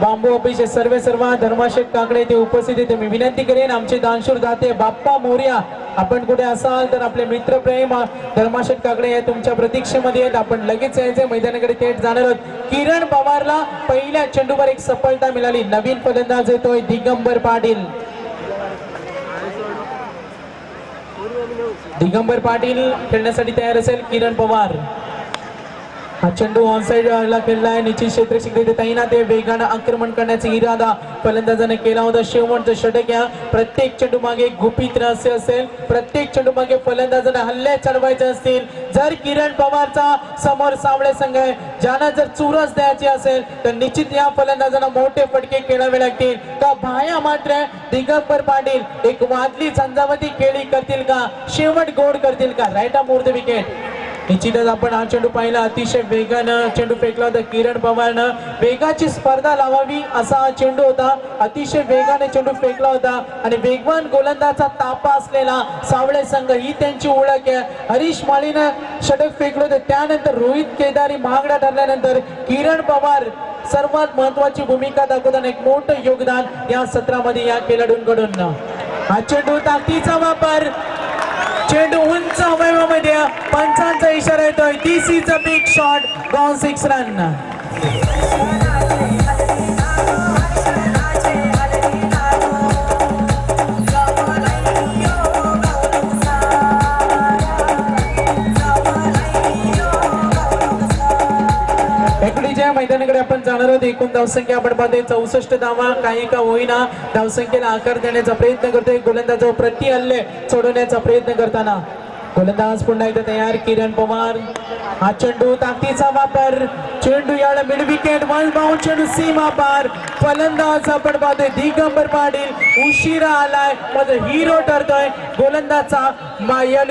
बांबू ऑफिसचे सर्व धर्माशेठ काकडे ते उपस्थित आहेत. मी विनंती करेन आमचे दानशूर दाते बाप्पा मोर्या आपण कुठे असाल तर आपले मित्रप्रेम धर्माशेठ काकडे हे तुमच्या प्रतीक्षेमध्ये आहेत. आपण लगेच यायचे मैदानाकडे थेट जाणार आहोत. किरण पवारला पहिल्या चेंडूवर एक सफलता मिळाली. नवीन फलंदाज येतोय दिगंबर पाटील. दिगंबर पाटील खेळण्यासाठी तयार असेल. किरण पवार हा चेंडू ऑन साइड ला खेळलाय. निश्चित क्षेत्र शिकले तैनात आहे. वेगानं आक्रमण करण्याचा इरादा फलंदाजाने केला होता. शेवटचं षटक या प्रत्येक चेंडू मागे गुपित रहस्य असेल. प्रत्येक चेंडू मागे फलंदाजाने हल्ले चढवायचे असतील. जर किरण पवारचा समोर सावळे संघ आहे ज्यांना जर चुरस द्यायची असेल तर निश्चित या फलंदाजांना मोठे फटके खेळावे लागतील. का भाया मात्र दिगंबर पाटील एक वादली झंझावती खेळी करतील का, शेवट गोड करतील का. Right off the wicket. निश्चितच आपण हा चेंडू पाहिला. अतिशय वेगानं चेंडू फेकला होता किरण पवारनं. वेगाची स्पर्धा लावावी असा हा चेंडू होता. अतिशय वेगाने चेंडू फेकला होता आणि वेगवान गोलंदाजाचा तापा असलेला सावळे संघ ही त्यांची ओळख आहे. हरीश माळीनं षटक फेकलं होतं. त्यानंतर रोहित केदारी महागडा ठरल्यानंतर किरण पवार सर्वात महत्वाची भूमिका दाखवताना एक मोठं योगदान या सत्रामध्ये या खेळाडूंकडून. हा चेंडू ताकदीचा वापर. चेंडू उंच अवयवामध्ये पंचांचा इशारा येतोय. This is a big shot. Gone 6 run. मैदानाकडे आपण जाणार आहोत. एकूण धावसंख्या आपण पाहतोय 64 धावा. काही का होईना धावसंख्येला आकार देण्याचा प्रयत्न करतोय. गोलंदाज प्रति हल्ले सोडवण्याचा प्रयत्न करताना गोलंदाज पुन्हा एकदा तयार. किरण पवार हा चेंडू ताकदीचा वापर. चेंडू याला मिड विकेट. वन बाउंड चेंडू सीमा पार. फलंदाज आपण पाहतोय दिगंबर पाटील उशिरा आलाय, माझा हिरो ठरतोय गोलंदाजचा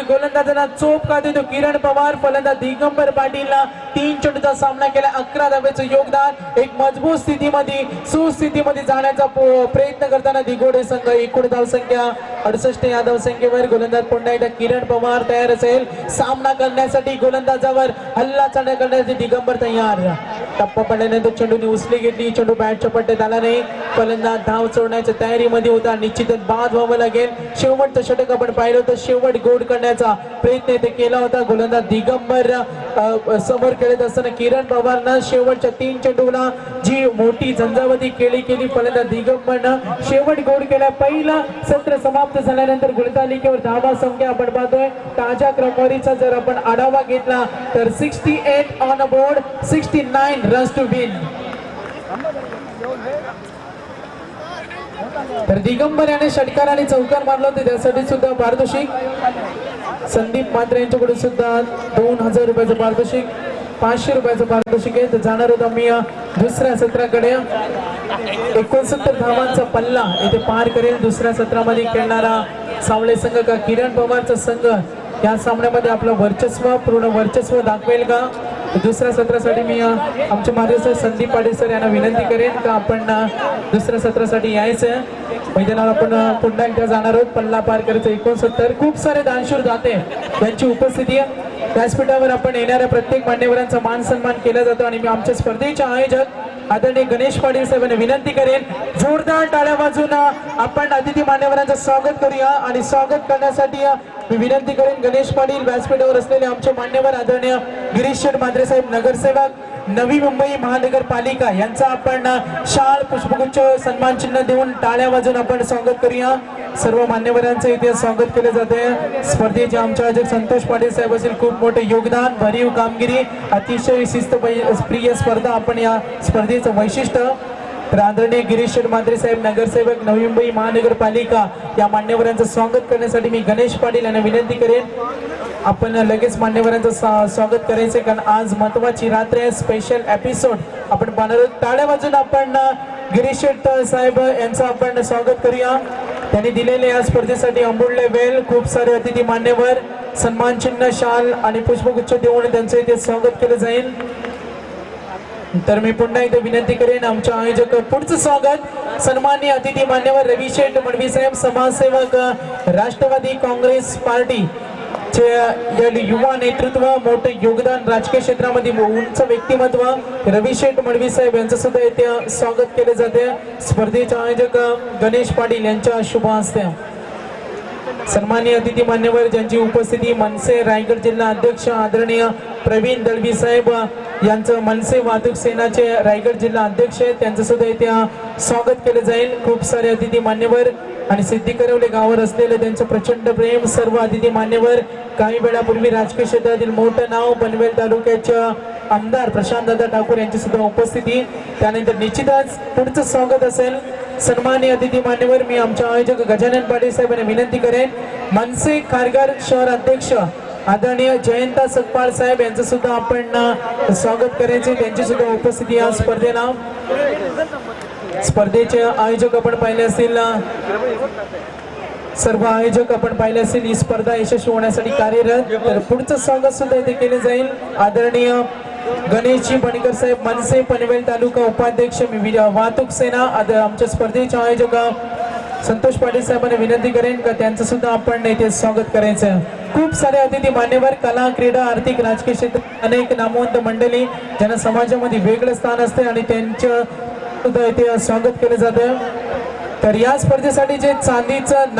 गोलंदाजांना चोप का देतो किरण पवार. फलंदाज दिगंबर पाटीलला 3 चेंडूचा सामना केला, 11 धाब्याचं योगदान. एक मजबूत स्थितीमध्ये सुस्थितीमध्ये जाण्याचा प्रयत्न करताना दिगोडे संघ. एकूण धावसंख्या 68 या धावसंख्येवर गोलंदाज पुन्हा एकदा किरण पवार तयार असेल सामना करण्यासाठी. गोलंदाजावर हल्ला चढ करण्यासाठी दिगंबर तयार. टप्पा पडल्यानंतर चेंडूने उचली घेतली, चेंडू बॅटच्या पट्ट्यात आला नाही. फलंदाज धाव चोडण्याच्या तयारीमध्ये होता, निश्चितच बाद व्हावं लागेल. शेवटचं षटक आपण पाहिलं होतं, शेवट गोड करण्याचा प्रयत्न इथे केला होता गोलंदाज दिगंबर समोर खेळत असताना किरण पवारनं शेवटच्या 3 चेंडूला जी मोठी झंझावती केली फलंदाज दिगंबरनं शेवट गोड केला. पहिला सत्र समाप्त झाल्यानंतर गुणतालिकेवर धावा संख्या आपण पाहतोय ताज्या क्रमवारीचा जर आपण आढावा घेतला तर 68 on board, 69 runs to win. तर दिगंबर याने षटकार आणि चौकार मारला होते, त्यासाठी सुद्धा पारितोषिक. संदीप मात्रे यांच्याकडून सुद्धा 2000 रुपयाचं पारितोषिक, 500 रुपयाचं पारितोषिक आहे. तर जाणार होता मी दुसऱ्या सत्राकडे. 69 धावांचा पल्ला इथे पार करेल दुसऱ्या सत्रामध्ये खेळणारा सावळे संघ का किरण पवारचा संघ या सामन्यामध्ये आपलं वर्चस्व पूर्ण वर्चस्व दाखवेल का. दुसऱ्या सत्रासाठी मी आमचे मार्गदर्शक संदीप पाटील सर यांना विनंती करेन का आपण दुसऱ्या सत्रासाठी यायचं मैदानावर. आपण पुन्हा एकदा जाणार आहोत, पल्ला पार करायचं 69. खूप सारे दानशूर जाते त्यांची उपस्थिती आहे. व्यासपीठावर आपण येणाऱ्या प्रत्येक मान्यवरांचा मान सन्मान केला जातो आणि मी आमच्या स्पर्धेचे आयोजक आदरणीय गणेश पाटील साहेबांना विनंती करेन जोरदार टाळ्या वाजवून आपण अतिथी मान्यवरांचं स्वागत करूया. आणि स्वागत करण्यासाठी मी विनंती करेन गणेश पाटील व्यासपीठावर असलेले आमचे मान्यवर आदरणीय गिरीश शेठ मात्रे साहेब नगरसेवक नवी मुंबई महानगरपालिका यांचा आपण शाल पुष्पगुच्छ सन्मान चिन्ह देऊन टाळ्या वाजवून आपण स्वागत करूया. सर्व मान्यवरांचं इथे स्वागत केले जाते. स्पर्धेचे आमचे आयोजक संतोष पाटील साहेब असेल, खूप मोठे योगदान, भरीव कामगिरी, अतिशय शिस्तप्रिय स्पर्धा आपण या स्पर्धेचं वैशिष्ट्य. तर आदरणीय गिरीश शेठ मात्रे साहेब नगरसेवक नवी मुंबई महानगरपालिका या मान्यवरांचं स्वागत करण्यासाठी मी गणेश पाटील यांना विनंती करेन आपण लगेच मान्यवरांचं स्वागत करायचं, कारण आज महत्वाची रात्र आहे, स्पेशल एपिसोड आपण पाहणार आहोत. टाळ्या वाजून आपण गिरीश शेठ साहेब यांचं आपण स्वागत करूया. त्यांनी दिलेले या स्पर्धेसाठी अमूल्य वेळ, खूप सारे अतिथी मान्यवर, सन्मान चिन्ह, शाल आणि पुष्पगुच्छ देऊन त्यांचं इथे स्वागत केलं जाईल. तर मी पुन्हा एकदा विनंती करेन आमच्या आयोजक पुढचं स्वागत सन्माननीय अतिथी मान्यवर रवी शेठ मडवी साहेब, समाजसेवक राष्ट्रवादी काँग्रेस पार्टी युवा नेतृत्व, मोठे योगदान राजकीय क्षेत्रामध्ये, उंच व्यक्तिमत्व रवी शेठ मडवी साहेब यांचं सुद्धा इथे स्वागत केले जाते. स्पर्धेचे आयोजक गणेश पाटील यांच्या शुभ हस्ते सन्माननीय अतिथी मान्यवर ज्यांची उपस्थिती मनसे रायगड जिल्हा अध्यक्ष आदरणीय प्रवीण दळवी साहेब यांचं मनसे वाहतूक सेनाचे रायगड जिल्हा अध्यक्ष त्यांचं सुद्धा इथे स्वागत केले जाईल. खूप सारे अतिथी मान्यवर आणि सिद्धिकरवले गावावर असलेले त्यांचं प्रचंड प्रेम. सर्व अतिथी मान्यवर काही वेळापूर्वी राजकीय क्षेत्रातील मोठं नाव पनवेल तालुक्याच्या आमदार प्रशांत दादा ठाकूर यांची सुद्धा उपस्थिती. त्यानंतर निश्चितच पुढचं स्वागत असेल सन्माननीय अतिथी मान्यवर मी आमच्या आयोजक गजानन पाटील साहेबांना विनंती करेन मनसे खारघर शहर अध्यक्ष आदरणीय जयंता सकपाळ साहेब यांचं सुद्धा आपण स्वागत करायचे, त्यांची सुद्धा उपस्थिती या स्पर्धेला. स्पर्धेचे आयोजक आपण पाहिले असतील, सर्व आयोजक आपण पाहिले असतील, ही स्पर्धा यशस्वी होण्यासाठी कार्यरत. तर पुढचं स्वागत सुद्धा इथे केले जाईल आदरणीय गणेशजी बणकर साहेब मनसे पनवेल तालुका उपाध्यक्ष वाहतूक सेना. आमच्या स्पर्धेचे आयोजक संतोष पाटील साहेबांना विनंती करेन का त्यांचं सुद्धा आपण इथे स्वागत करायचं. खूप सारे अतिथी मान्यवर कला, क्रीडा, आर्थिक, राजकीय क्षेत्र अनेक नामवंत मंडळी ज्यांना समाजामध्ये वेगळं स्थान असते आणि त्यांचं सुद्धा इथे स्वागत केलं जातं. तर या स्पर्धेसाठी जे चांदीचं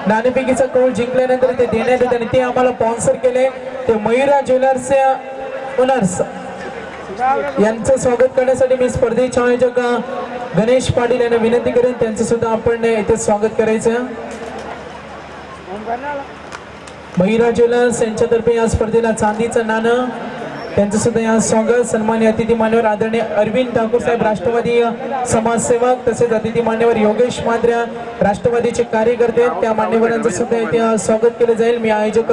नाणेफेकीचा कौल जिंकल्यानंतर ते देण्यात येते आणि ते आम्हाला स्पॉन्सर केले ते मयुरा ज्वेलर्सचे ओनर्स यांचं स्वागत करण्यासाठी मी स्पर्धेचे आयोजक गणेश पाटील यांना विनंती करेन त्यांचं सुद्धा आपण इथे स्वागत करायचं. मयुरा ज्वेलर्स यांच्यातर्फे या स्पर्धेला चांदीचं नाणं त्यांचं सुद्धा या स्वागत. सन्माननीय अतिथी मान्यवर आदरणीय अरविंद ठाकूर साहेब राष्ट्रवादी समाजसेवक, तसेच अतिथी मान्यवर योगेश मांद्र्या राष्ट्रवादीचे कार्यकर्ते, त्या मान्यवरांचं सुद्धा इथे स्वागत केलं जाईल. मी आयोजक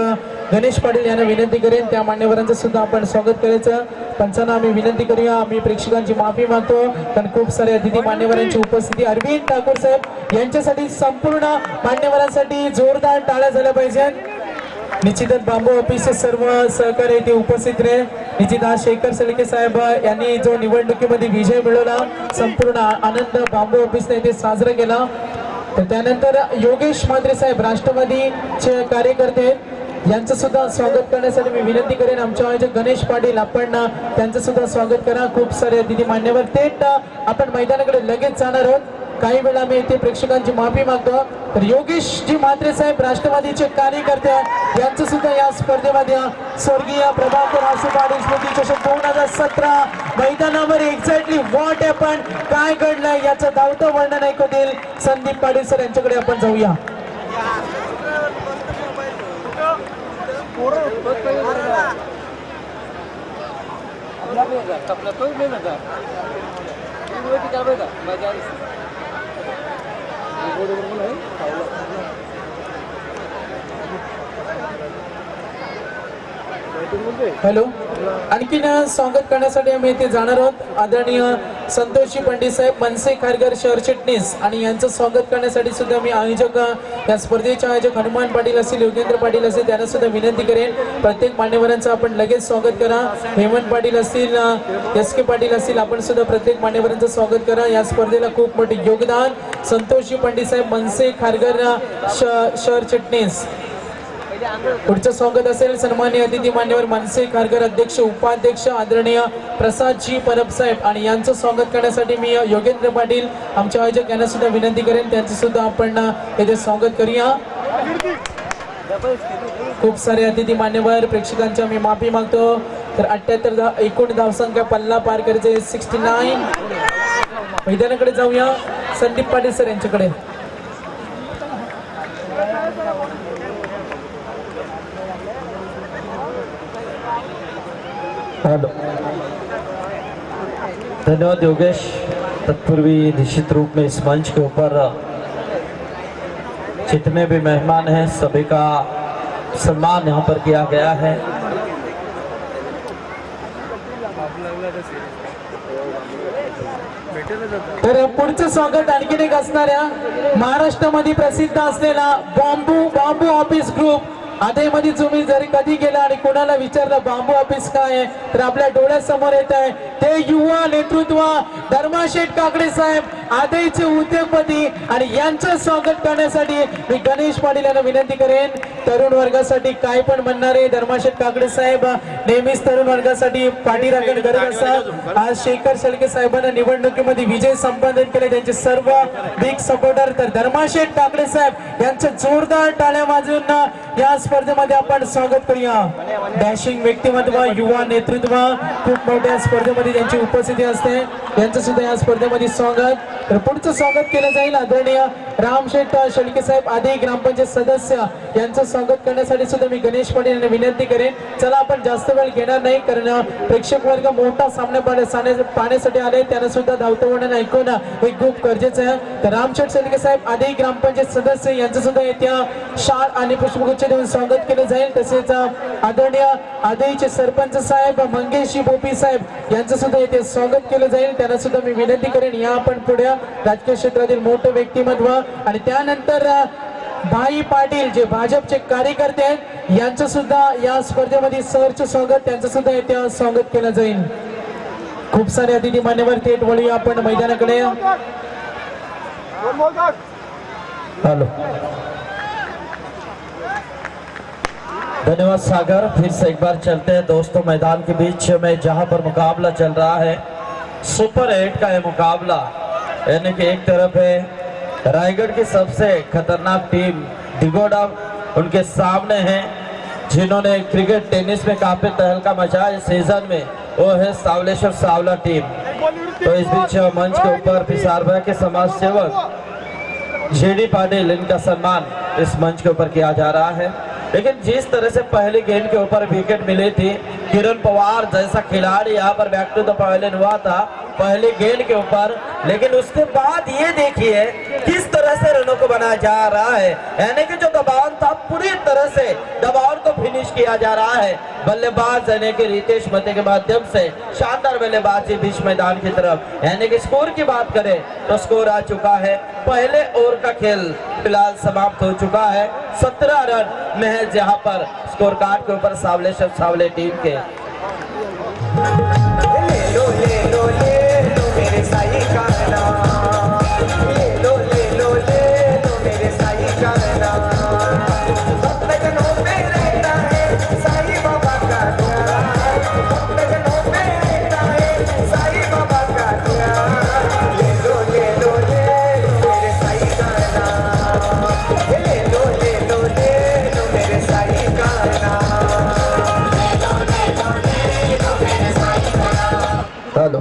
गणेश पाटील यांना विनंती करेन त्या मान्यवरांचं सुद्धा आपण स्वागत करायचं. पंचांना आम्ही विनंती करूया, आम्ही प्रेक्षकांची माफी मागतो कारण खूप सारे अतिथी मान्यवरांची उपस्थिती. अरविंद ठाकूर साहेब यांच्यासाठी संपूर्ण मान्यवरांसाठी जोरदार टाळ्या झाल्या पाहिजेत. निश्चितच बांबू ऑफिसचे सर्व सहकारी इथे उपस्थित रहे. निश्चित आज शेखर शेळके साहेब यांनी जो निवडणुकीमध्ये विजय मिळवला, संपूर्ण आनंद बांबू ऑफिसने इथे साजरा केला. तर त्यानंतर योगेश म्हात्रे साहेब राष्ट्रवादीचे कार्यकर्ते यांचं सुद्धा स्वागत करण्यासाठी मी विनंती करेन. आमच्या आयोजक गणेश पाटील आपण त्यांचं सुद्धा स्वागत करा. खूप सारे अतिथी मान्यवर थेट आपण मैदानाकडे लगेच जाणार आहोत. काही वेळा मी इथे प्रेक्षकांची माफी मागतो. तर योगेशजी म्हात्रे साहेब राष्ट्रवादीचे कार्यकर्ते यांचं सुद्धा या स्पर्धेमध्ये स्वर्गीय प्रभाकर आसू पाटील स्मृती चषक 2017 मैदानावर एक्झॅक्टली व्हॉट हॅपन, काय घडलंय याचं धावतं वर्णन ऐकू देईल संदीप पाटील सर यांच्याकडे आपण जाऊया. हॅलो, आणखीन स्वागत करण्यासाठी आम्ही इथे जाणार आहोत. आदरणीय संतोषजी पंडित साहेब मनसे खारघर शहर चिटणीस आणि यांचं स्वागत करण्यासाठी सुद्धा मी आयोजक या स्पर्धेचे आयोजक हनुमान पाटील असतील, योगेंद्र पाटील असतील त्यांना सुद्धा विनंती करेन प्रत्येक मान्यवरांचं आपण लगेच स्वागत करा. हेमंत पाटील असतील, एस के पाटील असतील, आपण सुद्धा प्रत्येक मान्यवरांचं स्वागत करा. या स्पर्धेला खूप मोठे योगदान संतोषजी पंडित साहेब मनसे खारघर शहर चिटणीस. पुढचं स्वागत असेल सन्मान्य अतिथी मान्यवर मनसे खारघर अध्यक्ष उपाध्यक्ष आदरणीय प्रसादजी परब साहेब आणि यांचं स्वागत करण्यासाठी मी योगेंद्र पाटील आमच्या आयोजक यांना सुद्धा विनंती करेन त्यांचं सुद्धा आपण येथे स्वागत करूया. खूप सारे अतिथी मान्यवर प्रेक्षकांच्या मी माफी मागतो. तर 78 एकूण धावसंख्या पल्ला पार करायचे 69. मैदानाकडे जाऊया. संदीप पाटील सर यांच्याकडे. धन्यवाद योगेश. तत्पूर्वी निश्चित रूप में इस मंच के ऊपर जितने भी मेहमान हैं सभी का सम्मान यहाँ पर किया गया है. तर पुढचं स्वागत आणखीन एक असणाऱ्या महाराष्ट्रामध्ये प्रसिद्ध असलेला बांबू ऑफिस ग्रुप. आधीमध्ये तुम्ही जरी कधी गेला आणि कोणाला विचारलं बांबू ऑफिस काय आहे तर आपल्या डोळ्यासमोर येत आहे ते युवा नेतृत्व धर्माशेठ काकडे साहेब आधीचे उद्योगपती आणि यांचं स्वागत करण्यासाठी मी गणेश पाटील यांना विनंती करेन. तरुण वर्गासाठी काय पण म्हणणारे धर्माशेठ काकडे साहेब नेहमीच तरुण वर्गासाठी पाठीराखण करत असतात. आज शेखर शेळके साहेबांना निवडणुकीमध्ये विजय संपादन केले त्यांचे सर्व बिग सपोर्टर. तर धर्माशेठ काकडे साहेब यांचं जोरदार टाळ्या वाजवून या स्पर्धेमध्ये आपण स्वागत करूया. डॅशिंग व्यक्तिमत्व युवा नेतृत्व खूप मोठ्या स्पर्धेमध्ये त्यांची उपस्थिती असते. यांचं सुद्धा या स्पर्धेमध्ये स्वागत. तर पुढचं स्वागत केलं जाईल आदरणीय रामशेठ शेळके साहेब आधी ग्रामपंचायत सदस्य यांचं स्वागत करण्यासाठी सुद्धा मी गणेश पाटील यांना विनंती करेन. चला आपण जास्त वेळ घेणार नाही कारण प्रेक्षक वर्ग मोठा सामना पाहण्यासाठी आले त्यांना सुद्धा धावतं वर्णन ऐकून एक खूप गरजेचं आहे. तर रामशेठ शेळके साहेब आधी ग्रामपंचायत सदस्य यांचं सुद्धा येत्या शाल आणि पुष्पगुच्छ देऊन स्वागत केले जाईल. तसेच आदरणीय आधीचे सरपंच साहेब मंगेशजी बोपी साहेब यांचं सुद्धा येथे स्वागत केलं जाईल. त्यांना सुद्धा मी विनंती करेन या आपण पुढे राजकीय क्षेत्रातील मोठं व्यक्तिमत्व आणि त्यानंतर भाई पाटील जे भाजपचे कार्यकर्ते आहेत यांचं सुद्धा या स्पर्धेमध्ये सहर्ष स्वागत त्यांचं सुद्धा येथे स्वागत केलं जाईल. खूप सारे अतिथी मान्यवर थेट वळूया आपण मैदानाकडे. हेलो, धन्यवाद सागर. फिर से एक बार चलते हैं दोस्तों मैदान के बीच में जहां पर मुकाबला चल रहा है सुपर 8 का ये मुकाबला. यानी कि एक तरफ है रायगढ़ की सबसे खतरनाक टीम दिगोड़ा उनके सामने है जिन्होंने क्रिकेट टेनिस में काफी तहलका मचाया इस सीजन में, वो है सावलेश्वर सावला टीम. तो इस बीच मंच के ऊपर पिसारवा के समाज सेवक जेडी पाटिल इनका सम्मान इस मंच के ऊपर किया जा रहा है. लेकिन जिस तरह से पहली गेंद के ऊपर विकेट मिली थी, किरण पवार जैसा खिलाड़ी यहाँ पर बैक टू द पवेलियन हुआ था पहली गेंद के ऊपर, लेकिन उसके बाद ये देखिए किस तरह से रनों को बनाया जा रहा है, यानी कि जो दबाव था पूरी तरह से दबाव को फिनिश किया जा रहा है। बल्लेबाज यानी कि रितेश मते के माध्यम से शानदार बल्लेबाजी बीच मैदान की तरफ। यानी कि स्कोर की बात करें तो स्कोर आ चुका है, पहले ओवर का खेल फिलहाल समाप्त हो चुका है। 17 रन महज यहाँ पर स्कोर कार्ड के ऊपर सावले टीम के। ले लो मेरे साई का नाम, ले लो मेरे साई का नाम। भक्त जनों में रहता है साई बाबा का प्यार, भक्त जनों में रहता है साई बाबा का प्यार। ले लो मेरे साई का नाम, ले लो मेरे साई का नाम। हेलो,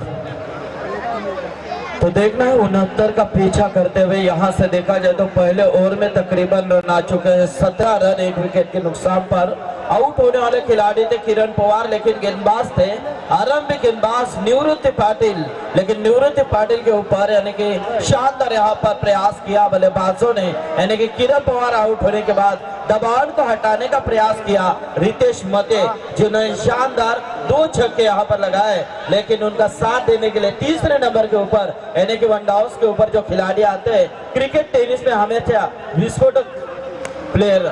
तो देखना है 69 का पीछा करते हुए यहाँ से देखा जाए तो पहले ओवर में तकरीबन रन आ चुके हैं। 17 रन एक विकेट के नुकसान पर। आउट होने वाले खिलाड़ी थे किरण पवार, लेकिन गेंदबाज थे आरंभिक गेंदबाज निवृत्ति पाटिल, लेकिन निवृत्ति पाटिल के ऊपर यानी कि शानदार यहाँ पर प्रयास किया बल्लेबाजों ने। यानी कि किरण पवार आउट होने के बाद दबाव को हटाने का प्रयास किया रितेश मते, जिन्होंने शानदार 2 छक्के यहाँ पर लगाए, लेकिन उनका साथ देने के लिए तीसरे नंबर के ऊपर यानी कि वन डाउन के ऊपर जो खिलाड़ी आते हैं क्रिकेट टेनिस में हमेशा विस्फोटक प्लेयर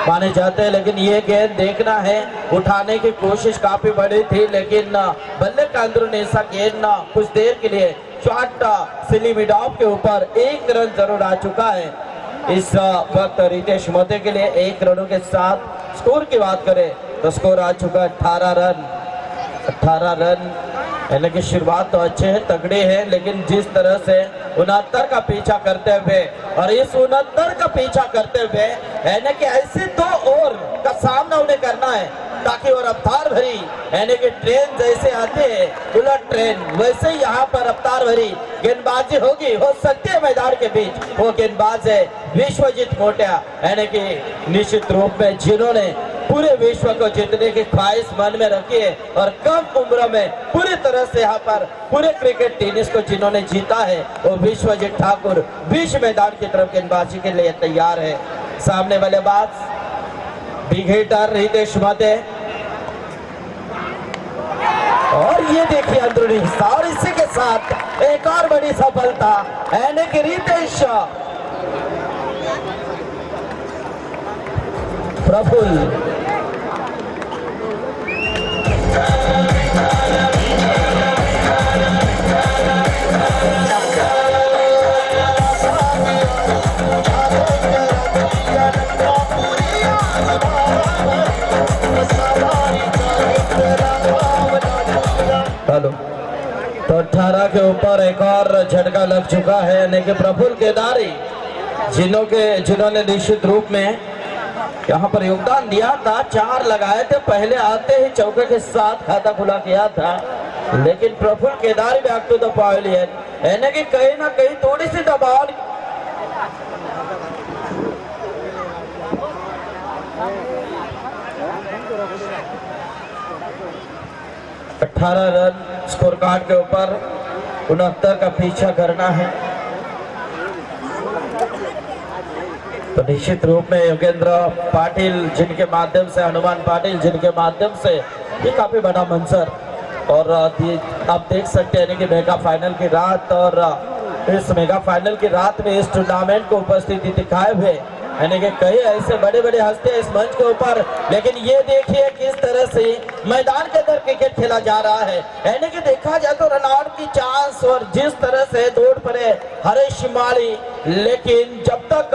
माने जाते हैं, लेकिन ये गेंद देखना है उठाने की कोशिश काफी बड़ी थी, लेकिन बल्ले का अंदरून ऐसा गेंद कुछ देर के लिए शॉट सिली मिड ऑफ के ऊपर 1 रन जरूर आ चुका है इस वक्त रितेश मते के लिए। 1 रनों के साथ स्कोर की बात करें तो स्कोर आ चुका 18 रन। 18 रन यानी कि शुरुआत तो अच्छे है, तगड़े हैं, लेकिन जिस तरह से 69 का पीछा करते हुए और इस 69 का पीछा करते हुए यानी कि ऐसे 2 ओवर का सामना उन्हें करना है ताकि वो रफ्तार भरी यानी कि ट्रेन जैसे आती है बुलेट ट्रेन, वैसे ही यहाँ पर रफ्तार भरी गेंदबाजी होगी, हो सकती है मैदान के बीच। वो गेंदबाज है विश्वजीत मोटिया, यानी कि निश्चित रूप में जिन्होंने पूरे विश्व को जीतने की ख्वाहिश मन में रखी है और कम उम्र में पूरी तरह से यहाँ पर पूरे क्रिकेट टेनिस को जिन्होंने जीता है वो विश्वजीत ठाकुर बीच मैदान की तरफ गेंदबाजी के लिए तैयार है। सामने बल्लेबाज बिग हिटर रितेश मते, और ये देखिए अंदरूनी हिस्सा, और इसी के साथ एक और बड़ी सफलता यानी कि रितेश प्रफुल्ल हेलो, तो 18 के ऊपर एक और झटका लग चुका है यानी कि प्रफुल्ल केदारी, जिन्होंने निश्चित रूप में यहाँ पर योगदान दिया था। 4 लगाए थे, पहले आते ही चौके के साथ खाता खुला किया था, लेकिन Praful Kedari back to the pavilion यानी कि कहीं ना कहीं थोड़ी सी दबाव 18 रन स्कोर कार्ड के ऊपर 69 का पीछा करना है। तो निश्चित रूप में योगेंद्र पाटिल जिनके माध्यम से, हनुमान पाटिल जिनके माध्यम से ये काफी बड़ा मंजर, और आप देख सकते हैं कि मेगा फाइनल की रात, और इस मेगा फाइनल की रात में इस टूर्नामेंट को उपस्थिति दिखाए हुए यानी कि कई ऐसे बड़े बड़े हस्ते इस मंच के ऊपर, लेकिन ये देखिए किस तरह से मैदान के अंदर क्रिकेट खेला जा रहा है। यानी कि देखा जाए तो रनआउट की चांस और जिस तरह से दौड़ पड़े हरीश माली, लेकिन जब तक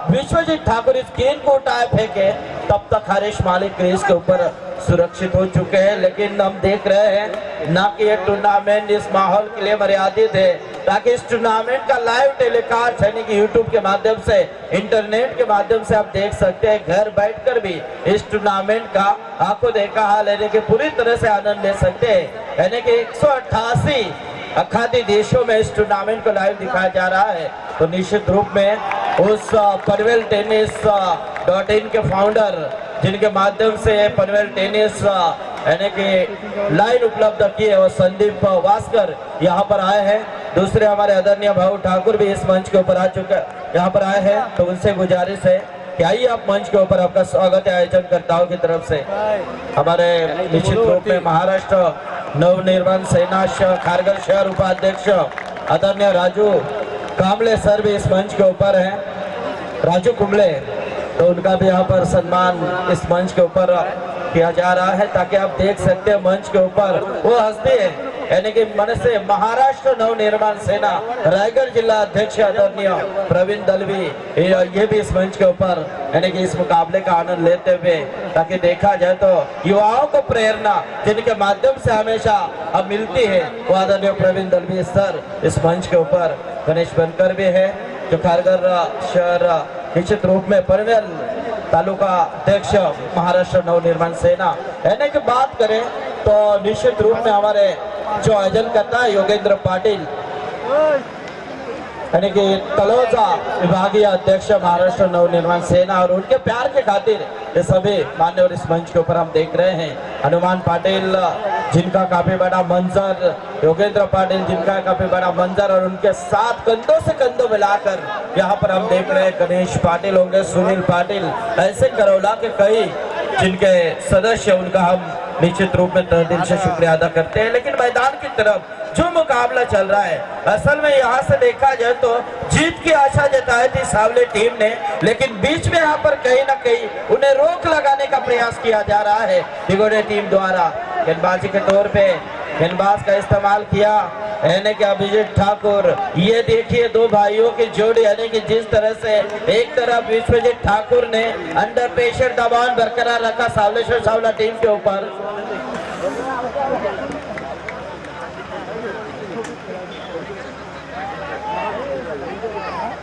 विश्वजीत ठाकुर इस गेंद को उठाए फेंके तब तक हरीश माली क्रीज के ऊपर सुरक्षित हो चुके हैं। लेकिन हम देख रहे हैं ना कि ये टूर्नामेंट इस माहौल के लिए मर्यादित है, ताकि इस टूर्नामेंट का लाइव टेलीकास्ट यानी कि यूट्यूब के माध्यम से, इंटरनेट के माध्यम से आप देख सकते हैं। घर बैठकर भी इस टूर्नामेंट का आंखों देखा हाल यानी कि पूरी तरह से आनंद ले सकते हैं। यानी कि 188 अखाती देशों में इस टूर्नामेंट को लाइव दिखाया जा रहा है। तो निश्चित रूप में उस पनवेल टेनिस .in के फाउंडर, जिनके माध्यम से पनवेल टेनिस यानी कि लाइन उपलब्ध किए, और संदीप वास्कर यहाँ पर आए हैं। दूसरे हमारे आदरणीय भाऊ ठाकुर भी इस मंच के ऊपर आ चुका यहाँ पर आए हैं, तो उनसे गुजारिश है कि आइए आप मंच के ऊपर, आपका स्वागत है आयोजनकर्ताओं की तरफ से। हमारे निश्चित रूप में महाराष्ट्र नवनिर्माण सेना खारघर शहर उपाध्यक्ष आदरणीय राजू कांबले सर भी इस मंच के ऊपर हैं, राजू कुंबले, तो उनका भी यहाँ पर सम्मान इस मंच के ऊपर किया जा रहा है, ताकि आप देख सकते हैं मंच के ऊपर वो हस्ती है, यानी कि मन से महाराष्ट्र नवनिर्माण सेना रायगढ़ जिला अध्यक्ष आदरणीय प्रवीण दलवी, ये भी इस मंच के ऊपर यानी कि इस मुकाबले का आनंद लेते हुए, ताकि देखा जाए तो युवाओं को प्रेरणा जिनके माध्यम से हमेशा अब मिलती है, वो आदरणीय प्रवीण दलवी सर इस मंच के ऊपर। गणेश बनकर भी है जो खारघर शहर निश्चित रूप में पनवेल तालुका अध्यक्ष महाराष्ट्र नवनिर्माण सेना। यानी कि बात करें तो निश्चित रूप में हमारे जो आयोजन करता है योगेंद्र पाटिल, यानी कि तलोजा विभागीय अध्यक्ष महाराष्ट्र नवनिर्माण सेना, और उनके प्यार के खातिर ये सभी मान्यवर इस मंच के ऊपर हम देख रहे हैं। हनुमान पाटिल जिनका काफी बड़ा मंजर, योगेंद्र पाटिल जिनका काफी बड़ा मंजर, और उनके साथ कंधों से कंधों मिलाकर यहाँ पर हम देख रहे हैं गणेश पाटिल होंगे, सुनील पाटिल, ऐसे करौला के कई जिनके सदस्य, उनका हम निश्चित रूप में तहे दिल से शुक्रिया अदा करते हैं। लेकिन मैदान की तरफ जो मुकाबला चल रहा है, असल में यहाँ से देखा जाए तो जीत की आशा जताई थी सावले टीम ने, लेकिन बीच में यहाँ पर कहीं ना कहीं उन्हें रोक लगाने का प्रयास किया जा रहा है दिगोड़े टीम द्वारा। गेंदबाजी के तौर पे गेंदबाज का इस्तेमाल किया यानी कि अभिजीत ठाकुर। ये देखिए दो भाइयों की जोड़ी, यानी कि जिस तरह से एक तरफ विश्वजीत ठाकुर ने अंडर प्रेशर दबाव बरकरार रखा सावलेश्वर सावला टीम के ऊपर।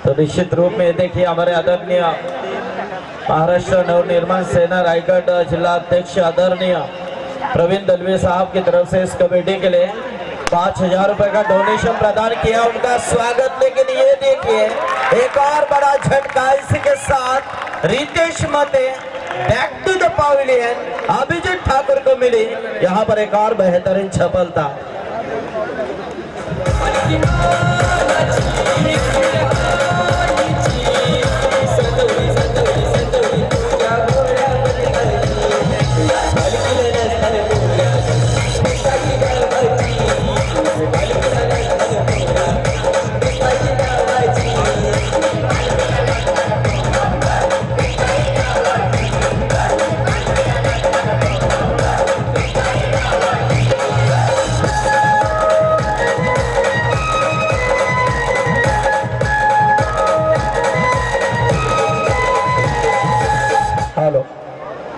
तो निश्चित रूप में देखिए हमारे आदरणीय महाराष्ट्र नवनिर्माण सेना रायगढ़ जिला अध्यक्ष आदरणीय प्रवीण दलवी साहब की तरफ से इस कमेटी के लिए 5,000 रुपए का डोनेशन प्रदान किया, उनका स्वागत। लेकिन ये देखिए एक और बड़ा झटका, इसी के साथ Ritesh Mate back to the pavilion Abhijeet Thakur को मिली यहाँ पर एक और बेहतरीन सफलता।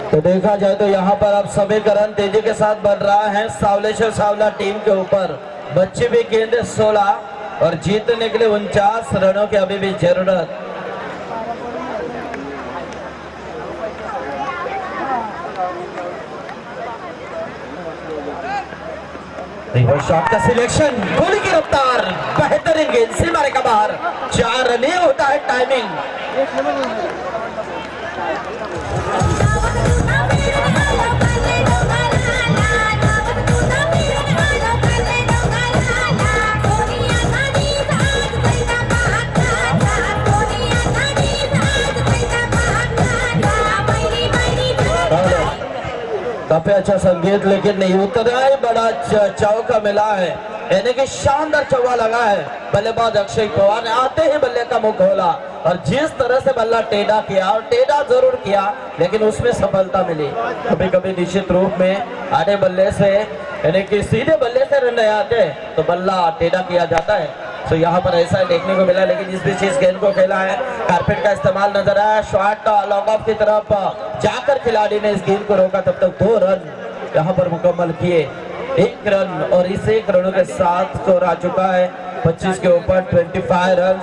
तो देखा जाए तो यहाँ पर अब समीकरण तेजी के साथ बढ़ रहा है सावलेश्वर सावला टीम के ऊपर। बच्चे भी गेंदे 16 और जीतने के लिए 49 रनों की अभी भी जरूरत। शॉट का सिलेक्शन, गोली की रफ्तार, बेहतरीन गेंद से मारेगा बाहर, 4 रन होता है टाइमिंग। काफी अच्छा संगीत, लेकिन नहीं उतना ही बड़ा चौका मिला है, यानी कि शानदार चौका लगा है। बल्लेबाज अक्षय पवार ने आते ही बल्ले का मुंह खोला और जिस तरह से बल्ला टेढ़ा किया, और टेढ़ा जरूर किया लेकिन उसमें सफलता मिली। कभी कभी निश्चित रूप में आधे बल्ले से यानी कि सीधे बल्ले से रन नहीं आते तो बल्ला टेढ़ा किया जाता है, तो यहाँ पर ऐसा देखने को मिला। लेकिन इस बीच इस गेंद को खेला है, कारपेट का इस्तेमाल नजर आया, शॉट लॉन्ग ऑफ की तरफ जाकर खिलाड़ी ने इस गेंद को रोका, तब तक 2 रन यहाँ पर मुकम्मल किए, 1 रन, और इस 1 रनों के साथ स्कोर आ चुका है 25 के ऊपर 25 रन।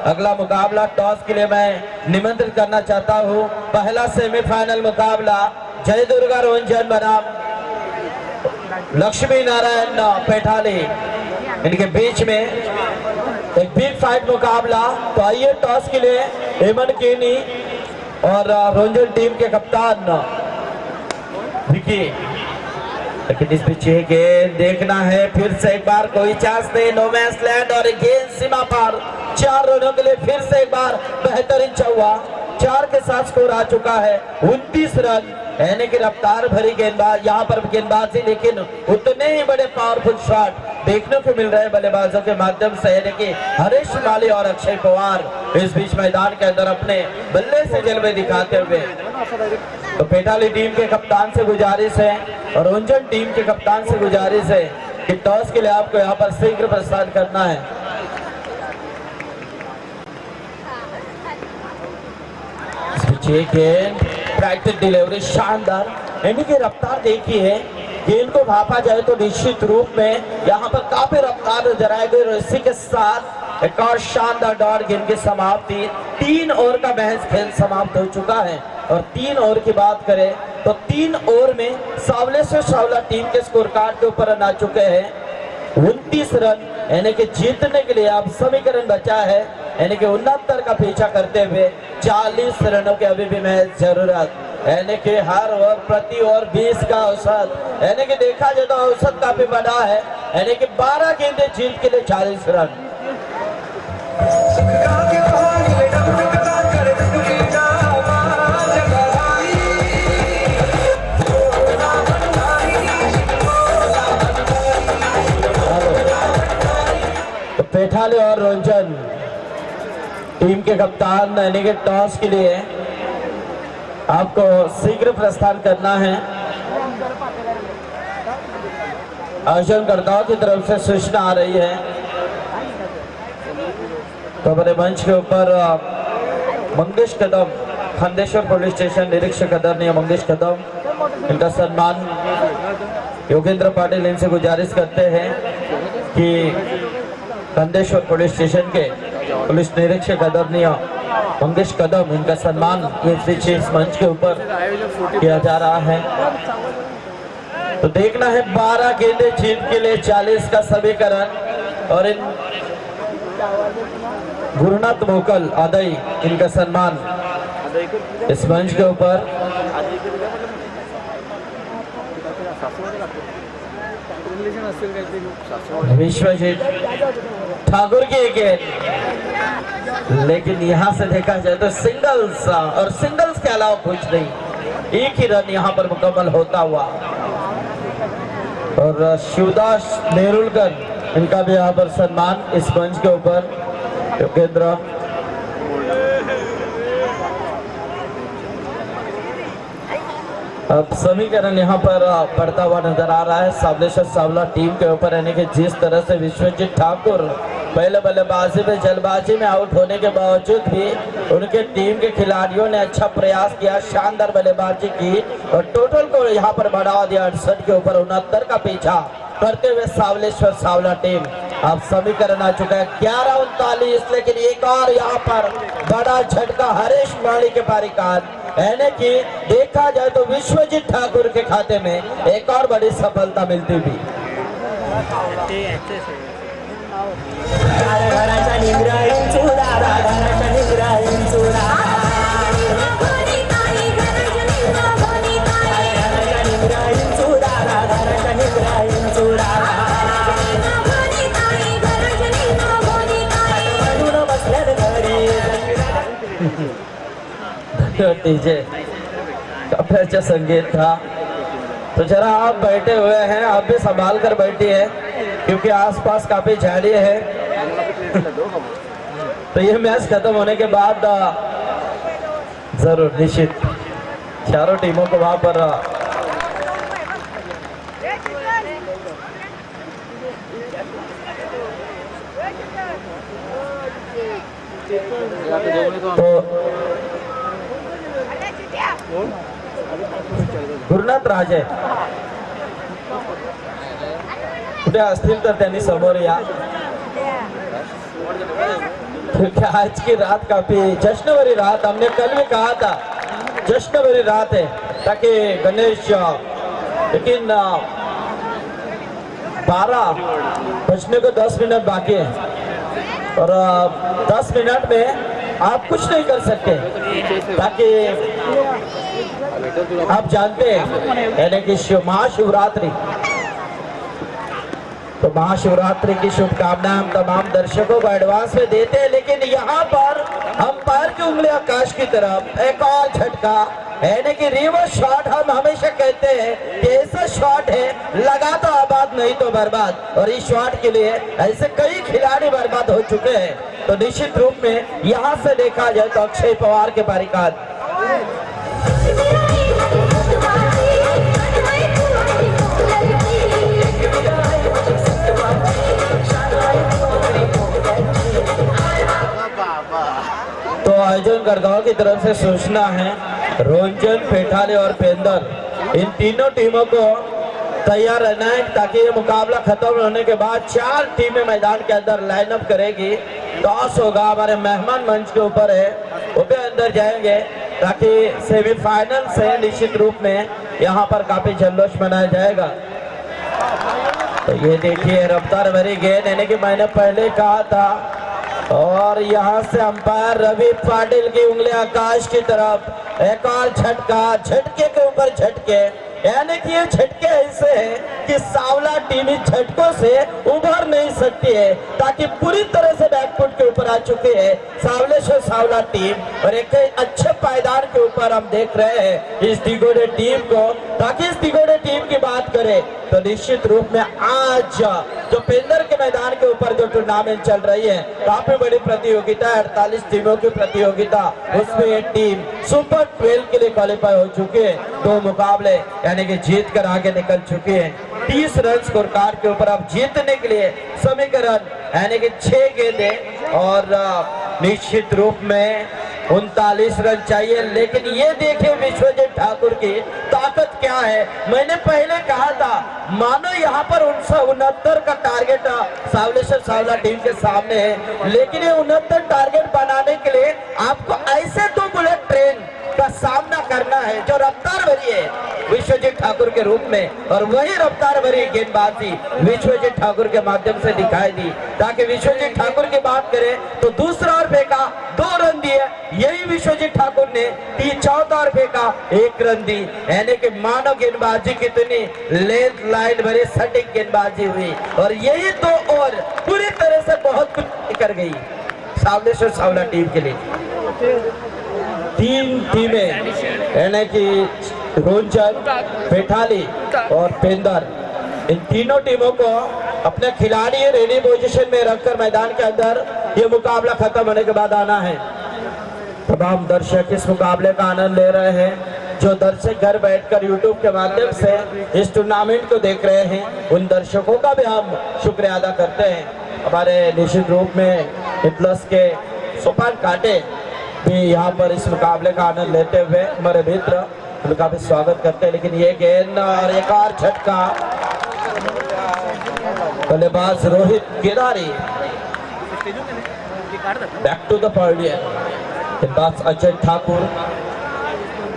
अगला मुकाबला टॉस के लिए मैं निमंत्रित करना चाहता हूँ। पहला सेमीफाइनल मुकाबला जय दुर्गा रंजन बनाम लक्ष्मी नारायण पैठाली, इनके बीच में एक बिग फाइट मुकाबला। तो आइए टॉस के लिए हेमंत केनी और रंजन टीम के कप्तान विकी लेकिन इस पीछे गेंद देखना है फिर से एक बार, कोई चांस नहीं, नो मैच लैंड और गेंद सीमा पार। 4 रनों के लिए फिर से एक बार बेहतरीन चौका, 4 के साथ स्कोर आ चुका है 29 रन। यानी कि रफ्तार भरी गेंदबाज यहाँ पर गेंदबाजी, लेकिन उतने ही बड़े पावरफुल शॉट देखने को मिल रहे हैं बल्लेबाजों के माध्यम से। यानी कि हरीश माली और अक्षय पवार इस बीच मैदान के अंदर अपने बल्ले से जलवे दिखाते हुए। तो पेटाली टीम के कप्तान से गुजारिश है और उंजन टीम के कप्तान से गुजारिश है कि टॉस के लिए आपको यहाँ पर शीघ्र प्रस्थान करना है। गेंद प्रैक्टिस डिलीवरी शानदार, यानी कि रफ्तार देखिए, गेंद को भापा जाए तो निश्चित रूप में यहाँ पर काफी रफ्तार नजर आएगी। और इसी के साथ एक और शानदार डॉट, गेंद की समाप्ति। 3 ओवर का महज खेल समाप्त हो चुका है और 3 ओवर की बात करें तो 3 ओवर में सावले से सावला टीम के स्कोर कार्ड के ऊपर रन आ चुके हैं 29 रन। यानी कि जीतने के लिए अब समीकरण बचा है, यानी कि 69 का पीछा करते हुए 40 रनों की अभी भी महज जरूरत। यानी कि हर ओवर प्रति ओवर 20 का औसत, यानी कि देखा जाए तो औसत काफी बड़ा है। यानी कि 12 गेंदें जीत के लिए 40 रन। तो पेठाले और रंजन टीम के कप्तान, यानी कि टॉस के लिए आपको शीघ्र प्रस्थान करना है। आयोजनकर्ताओं की तरफ से सूचना आ रही है। तो बड़े मंच के ऊपर मंगेश कदम, खंडेश्वर पुलिस स्टेशन निरीक्षक आदरणीय मंगेश कदम, इनका सम्मान योगेंद्र पाटिल इनसे गुजारिश करते हैं कि खंडेश्वर पुलिस स्टेशन के पुलिस निरीक्षक आदरणीय मंगेश कदम, इनका सम्मान इस मंच के ऊपर किया जा रहा है। तो देखना है 12 गेंदें जीत के लिए 40 का समीकरण और इन गुरुनाथ मोकल आदई, इनका सम्मान इस मंच के ऊपर। विश्वजीत ठाकुर की गेंद, लेकिन यहां से देखा जाए तो सिंगल्स और सिंगल्स के अलावा कुछ नहीं, एक ही रन यहां पर मुकम्मल होता हुआ। और शिवदास नेरुलकर, इनका भी यहाँ पर सम्मान इस मंच के ऊपर। योगेंद्र अब समीकरण यहाँ पर बढ़ता हुआ नजर आ रहा है सावलेश्वर सावला टीम के ऊपर, यानी कि जिस तरह से विश्वजीत ठाकुर पहले बल्लेबाजी में जल्दबाजी में आउट होने के बावजूद भी उनके टीम के खिलाड़ियों ने अच्छा प्रयास किया, शानदार बल्लेबाजी की और टोटल को यहाँ पर बढ़ा दिया 68 के ऊपर 69 का पीछा करते हुए सावलेश्वर सावला टीम। अब समीकरण आ चुका है 11-39, लेकिन एक और यहाँ पर बड़ा झटका हरीश माली के पारिकार, यानी कि देखा जाए तो विश्वजीत ठाकुर के खाते में एक और बड़ी सफलता मिलती हुई। डीजे काफी अच्छा संगीत था। तो जरा आप बैठे हुए हैं, आप भी संभाल कर बैठिए क्योंकि आसपास काफी झाड़ियां है। तो ये मैच खत्म होने के बाद जरूर निश्चित चारों टीमों को वहां पर तो गुरुनाथ राजे कुठे असतील तर त्यांनी समोर या, क्योंकि आज की रात काफी जश्न भरी रात, हमने कल भी कहा था जश्न भरी रात है ताकि गणेश, लेकिन 12 बजने को 10 मिनट बाकी है और 10 मिनट में आप कुछ नहीं कर सकते ताकि आप जानते हैं यानी कि महाशिवरात्रि, तो महाशिवरात्रि की शुभकामनाएं हम तमाम दर्शकों को एडवांस में देते हैं। लेकिन यहाँ पर हम पैर की उंगली आकाश की तरफ एक और झटका यानी कि रिवर्स शॉट। हम हमेशा कहते हैं कि ऐसा शॉट है लगा तो आबाद नहीं तो बर्बाद, और इस शॉट के लिए ऐसे कई खिलाड़ी बर्बाद हो चुके हैं। तो निश्चित रूप में यहाँ से देखा जाए तो अक्षय पवार के बारिकात तो आयोजन करताओं की तरफ से सूचना है, रोंजन, पेठाले और पेंदर इन तीनों टीमों को तैयार रहना है ताकि ये मुकाबला खत्म होने के बाद 4 टीमें मैदान के अंदर लाइनअप करेगी। टॉस होगा, हमारे मेहमान मंच के ऊपर है, वो भी अंदर जाएंगे ताकि सेमीफाइनल से निश्चित रूप में यहाँ पर काफी जल्लोष मनाया जाएगा। तो ये देखिए रफ्तार भरी गेंद, यानी कि मैंने पहले कहा था, और यहाँ से अंपायर रवि पाटिल की उंगली आकाश की तरफ, एक और झटका, झटके के ऊपर झटके, यानी कि ये झटके ऐसे हैं कि सांवला टीम इस झटकों से उभर नहीं सकती है, ताकि पूरी तरह से बैकफुट के ऊपर आ चुकी है सावलेश्वर सांवला टीम। और एक अच्छे पायदान के ऊपर हम देख रहे हैं इस दिगोड़े टीम को। ताकि इस दिगोड़े टीम की बात करें तो निश्चित रूप में आज जो पेंदर के मैदान के ऊपर जो टूर्नामेंट चल रही है, काफी बड़ी प्रतियोगिता है, 48 टीमों की प्रतियोगिता, उसमें ये टीम सुपर 12 के लिए क्वालिफाई हो चुकी है। 2 मुकाबले यानी कि जीत कर आगे निकल चुकी है। 30 रन स्कोर कार्ड के ऊपर अब जीतने के लिए समीकरण यानी कि 6 गेंदे और निश्चित रूप में 39 रन चाहिए। लेकिन ये देखिए विश्वजीत ठाकुर की ताकत क्या है। मैंने पहले कहा था मानो यहाँ पर 69 का टारगेट सावलेश्वर सांवला टीम के सामने है, लेकिन ये 69 टारगेट बनाने के लिए आपको ऐसे 2 बुलेट ट्रेन का सामना करना है जो रफ्तार भरी है विश्वजीत ठाकुर के रूप में, और वही रफ्तार भरी गेंदबाजी विश्वजीत ठाकुर के माध्यम से दिखाई दी। ताकि विश्वजीत ठाकुर की बात करें तो दूसरा ओवर फेंका, 2 रन दिए, यही विश्वजीत ठाकुर ने चौथा ओवर फेंका, 1 रन दी। यानी कि मानो गेंदबाजी कितनी लेंथ लाइन भरी सटीक गेंदबाजी हुई, और यही 2 ओवर पूरी तरह से बहुत कुछ कर गई सावलेश्वर सांवला टीम के लिए। 3 टीमें यानी कि रोंजन, पेठाली और पेंदर, इन तीनों टीमों को अपने खिलाड़ी रेडी पोजीशन में रखकर मैदान के अंदर ये मुकाबला खत्म होने के बाद आना है। तमाम दर्शक इस मुकाबले का आनंद ले रहे हैं। जो दर्शक घर बैठकर यूट्यूब के माध्यम से इस टूर्नामेंट को देख रहे हैं, उन दर्शकों का भी हम शुक्रिया अदा करते हैं। हमारे निश्चित रूप में प्लस के सुपर काटे भी यहाँ पर इस मुकाबले का आनंद लेते हुए हमारे मित्र उनका भी स्वागत करते हैं। लेकिन ये गेंद और एक और झटका, बल्लेबाज Rohit Kedari back to the pavilion, गेंदबाज अजय ठाकुर,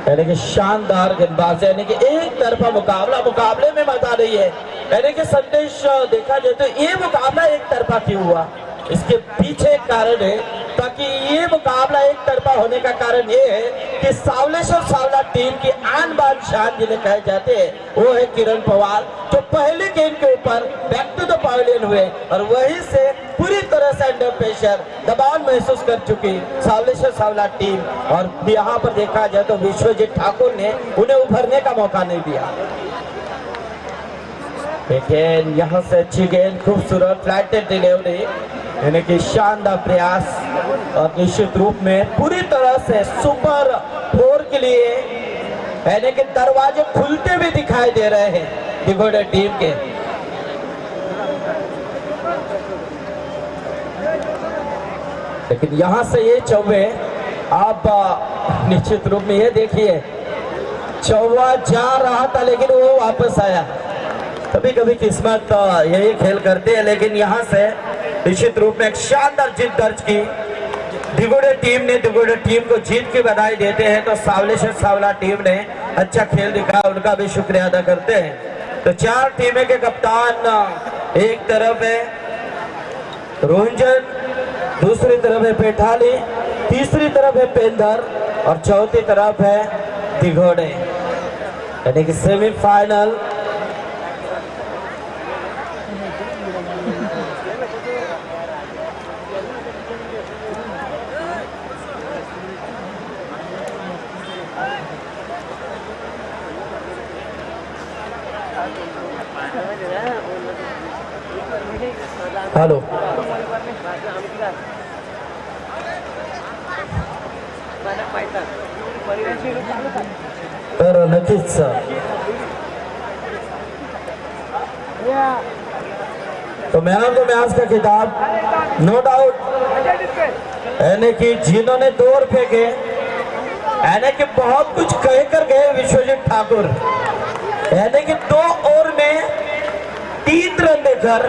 यानी कि शानदार गेंदबाज, यानी कि एक तरफा मुकाबला, मुकाबले में मजा नहीं है। यानी कि संदेश देखा जाए तो ये मुकाबला एक तरफा क्यों हुआ, इसके पीछे एक कारण है। ताकि ये मुकाबला एक तरफा होने का कारण ये है कि सावलेश्वर सांवला टीम की आन बान शान जिन्हें कहे जाते हैं, वो है किरण पवार, जो पहले गेंद के ऊपर बैक टू द पवेलियन हुए, और वहीं से पूरी तरह से अंडर प्रेशर दबाव महसूस कर चुकी सावलेश्वर सांवला टीम। और यहाँ पर देखा जाए तो विश्वजीत ठाकुर ने उन्हें उभरने का मौका नहीं दिया। लेकिन यहाँ से अच्छी गेंद, खूबसूरत फ्लैटेड डिलीवरी, यानी कि शानदार प्रयास, और निश्चित रूप में पूरी तरह से सुपर 4 के लिए यानी कि दरवाजे खुलते हुए दिखाई दे रहे हैं दिगोड़े टीम के। लेकिन यहाँ से ये चौवे आप निश्चित रूप में ये देखिए, चौवा जा रहा था लेकिन वो वापस आया। कभी कभी किस्मत यही खेल करते हैं। लेकिन यहाँ से निश्चित रूप में एक शानदार जीत दर्ज की दिगोड़े टीम ने। दिगोड़े टीम को जीत की बधाई देते हैं। तो सावलेश्वर सांवला टीम ने अच्छा खेल दिखाया, उनका भी शुक्रिया अदा करते हैं। तो 4 टीमें के कप्तान, एक तरफ है रोंजन, दूसरी तरफ है पेठाली, तीसरी तरफ है पेंदर, और चौथी तरफ है दिघोडे यानी कि सेमीफाइनल हेलो तर नक्कीच तो मैन ऑफ द मैच का खिताब नो डाउट यानी कि जिन्होंने दौर फेंके यानी कि बहुत कुछ कह कर गए विश्वजीत ठाकुर यानी कि 2 ओवर में 3 रन देकर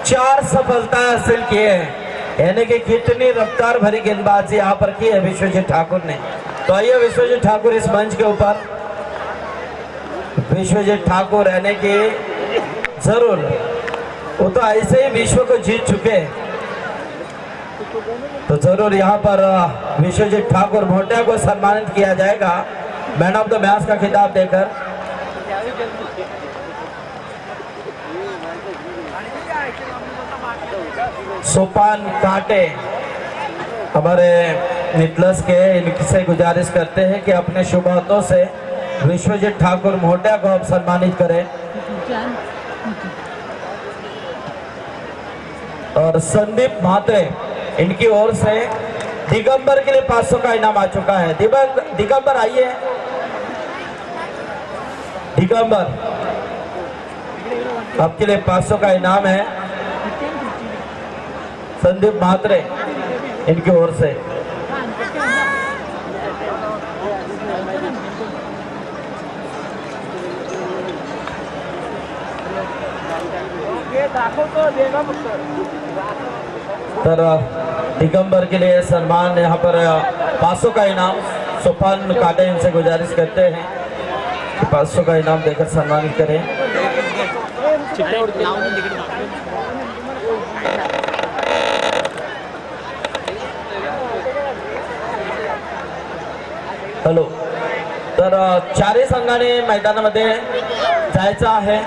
4 सफलता हासिल किए हैं यानी कि कितनी रफ्तार भरी गेंदबाजी यहाँ पर की है विश्वजीत ठाकुर ने। तो आइए विश्वजीत ठाकुर इस मंच के ऊपर। विश्वजीत ठाकुर यानी कि जरूर वो तो ऐसे ही विश्व को जीत चुके हैं, तो जरूर यहाँ पर विश्वजीत ठाकुर मोटिया को सम्मानित किया जाएगा मैन ऑफ द मैच का खिताब देकर। सोपान काटे हमारे निकलस के इनसे गुजारिश करते हैं कि अपने शुभ हाथों से विश्वजीत ठाकुर मोटिया को अब सम्मानित करें। और संदीप महात्रे इनकी ओर से दिगंबर के लिए 500 का इनाम आ चुका है। दिगंबर आइए, दिगंबर आपके लिए 500 का इनाम है संदीप महात्रे इनकी ओर से। तर दिगंबर के लिए सम्मान यहाँ पर 500 का इनाम सोपान काटे इनसे गुजारिश करते हैं कि 500 का इनाम देकर सम्मानित करें। हॅलो, तर 4 संघाने मैदानामध्ये जायचं आहे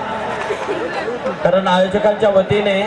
कारण आयोजकांच्या वतीने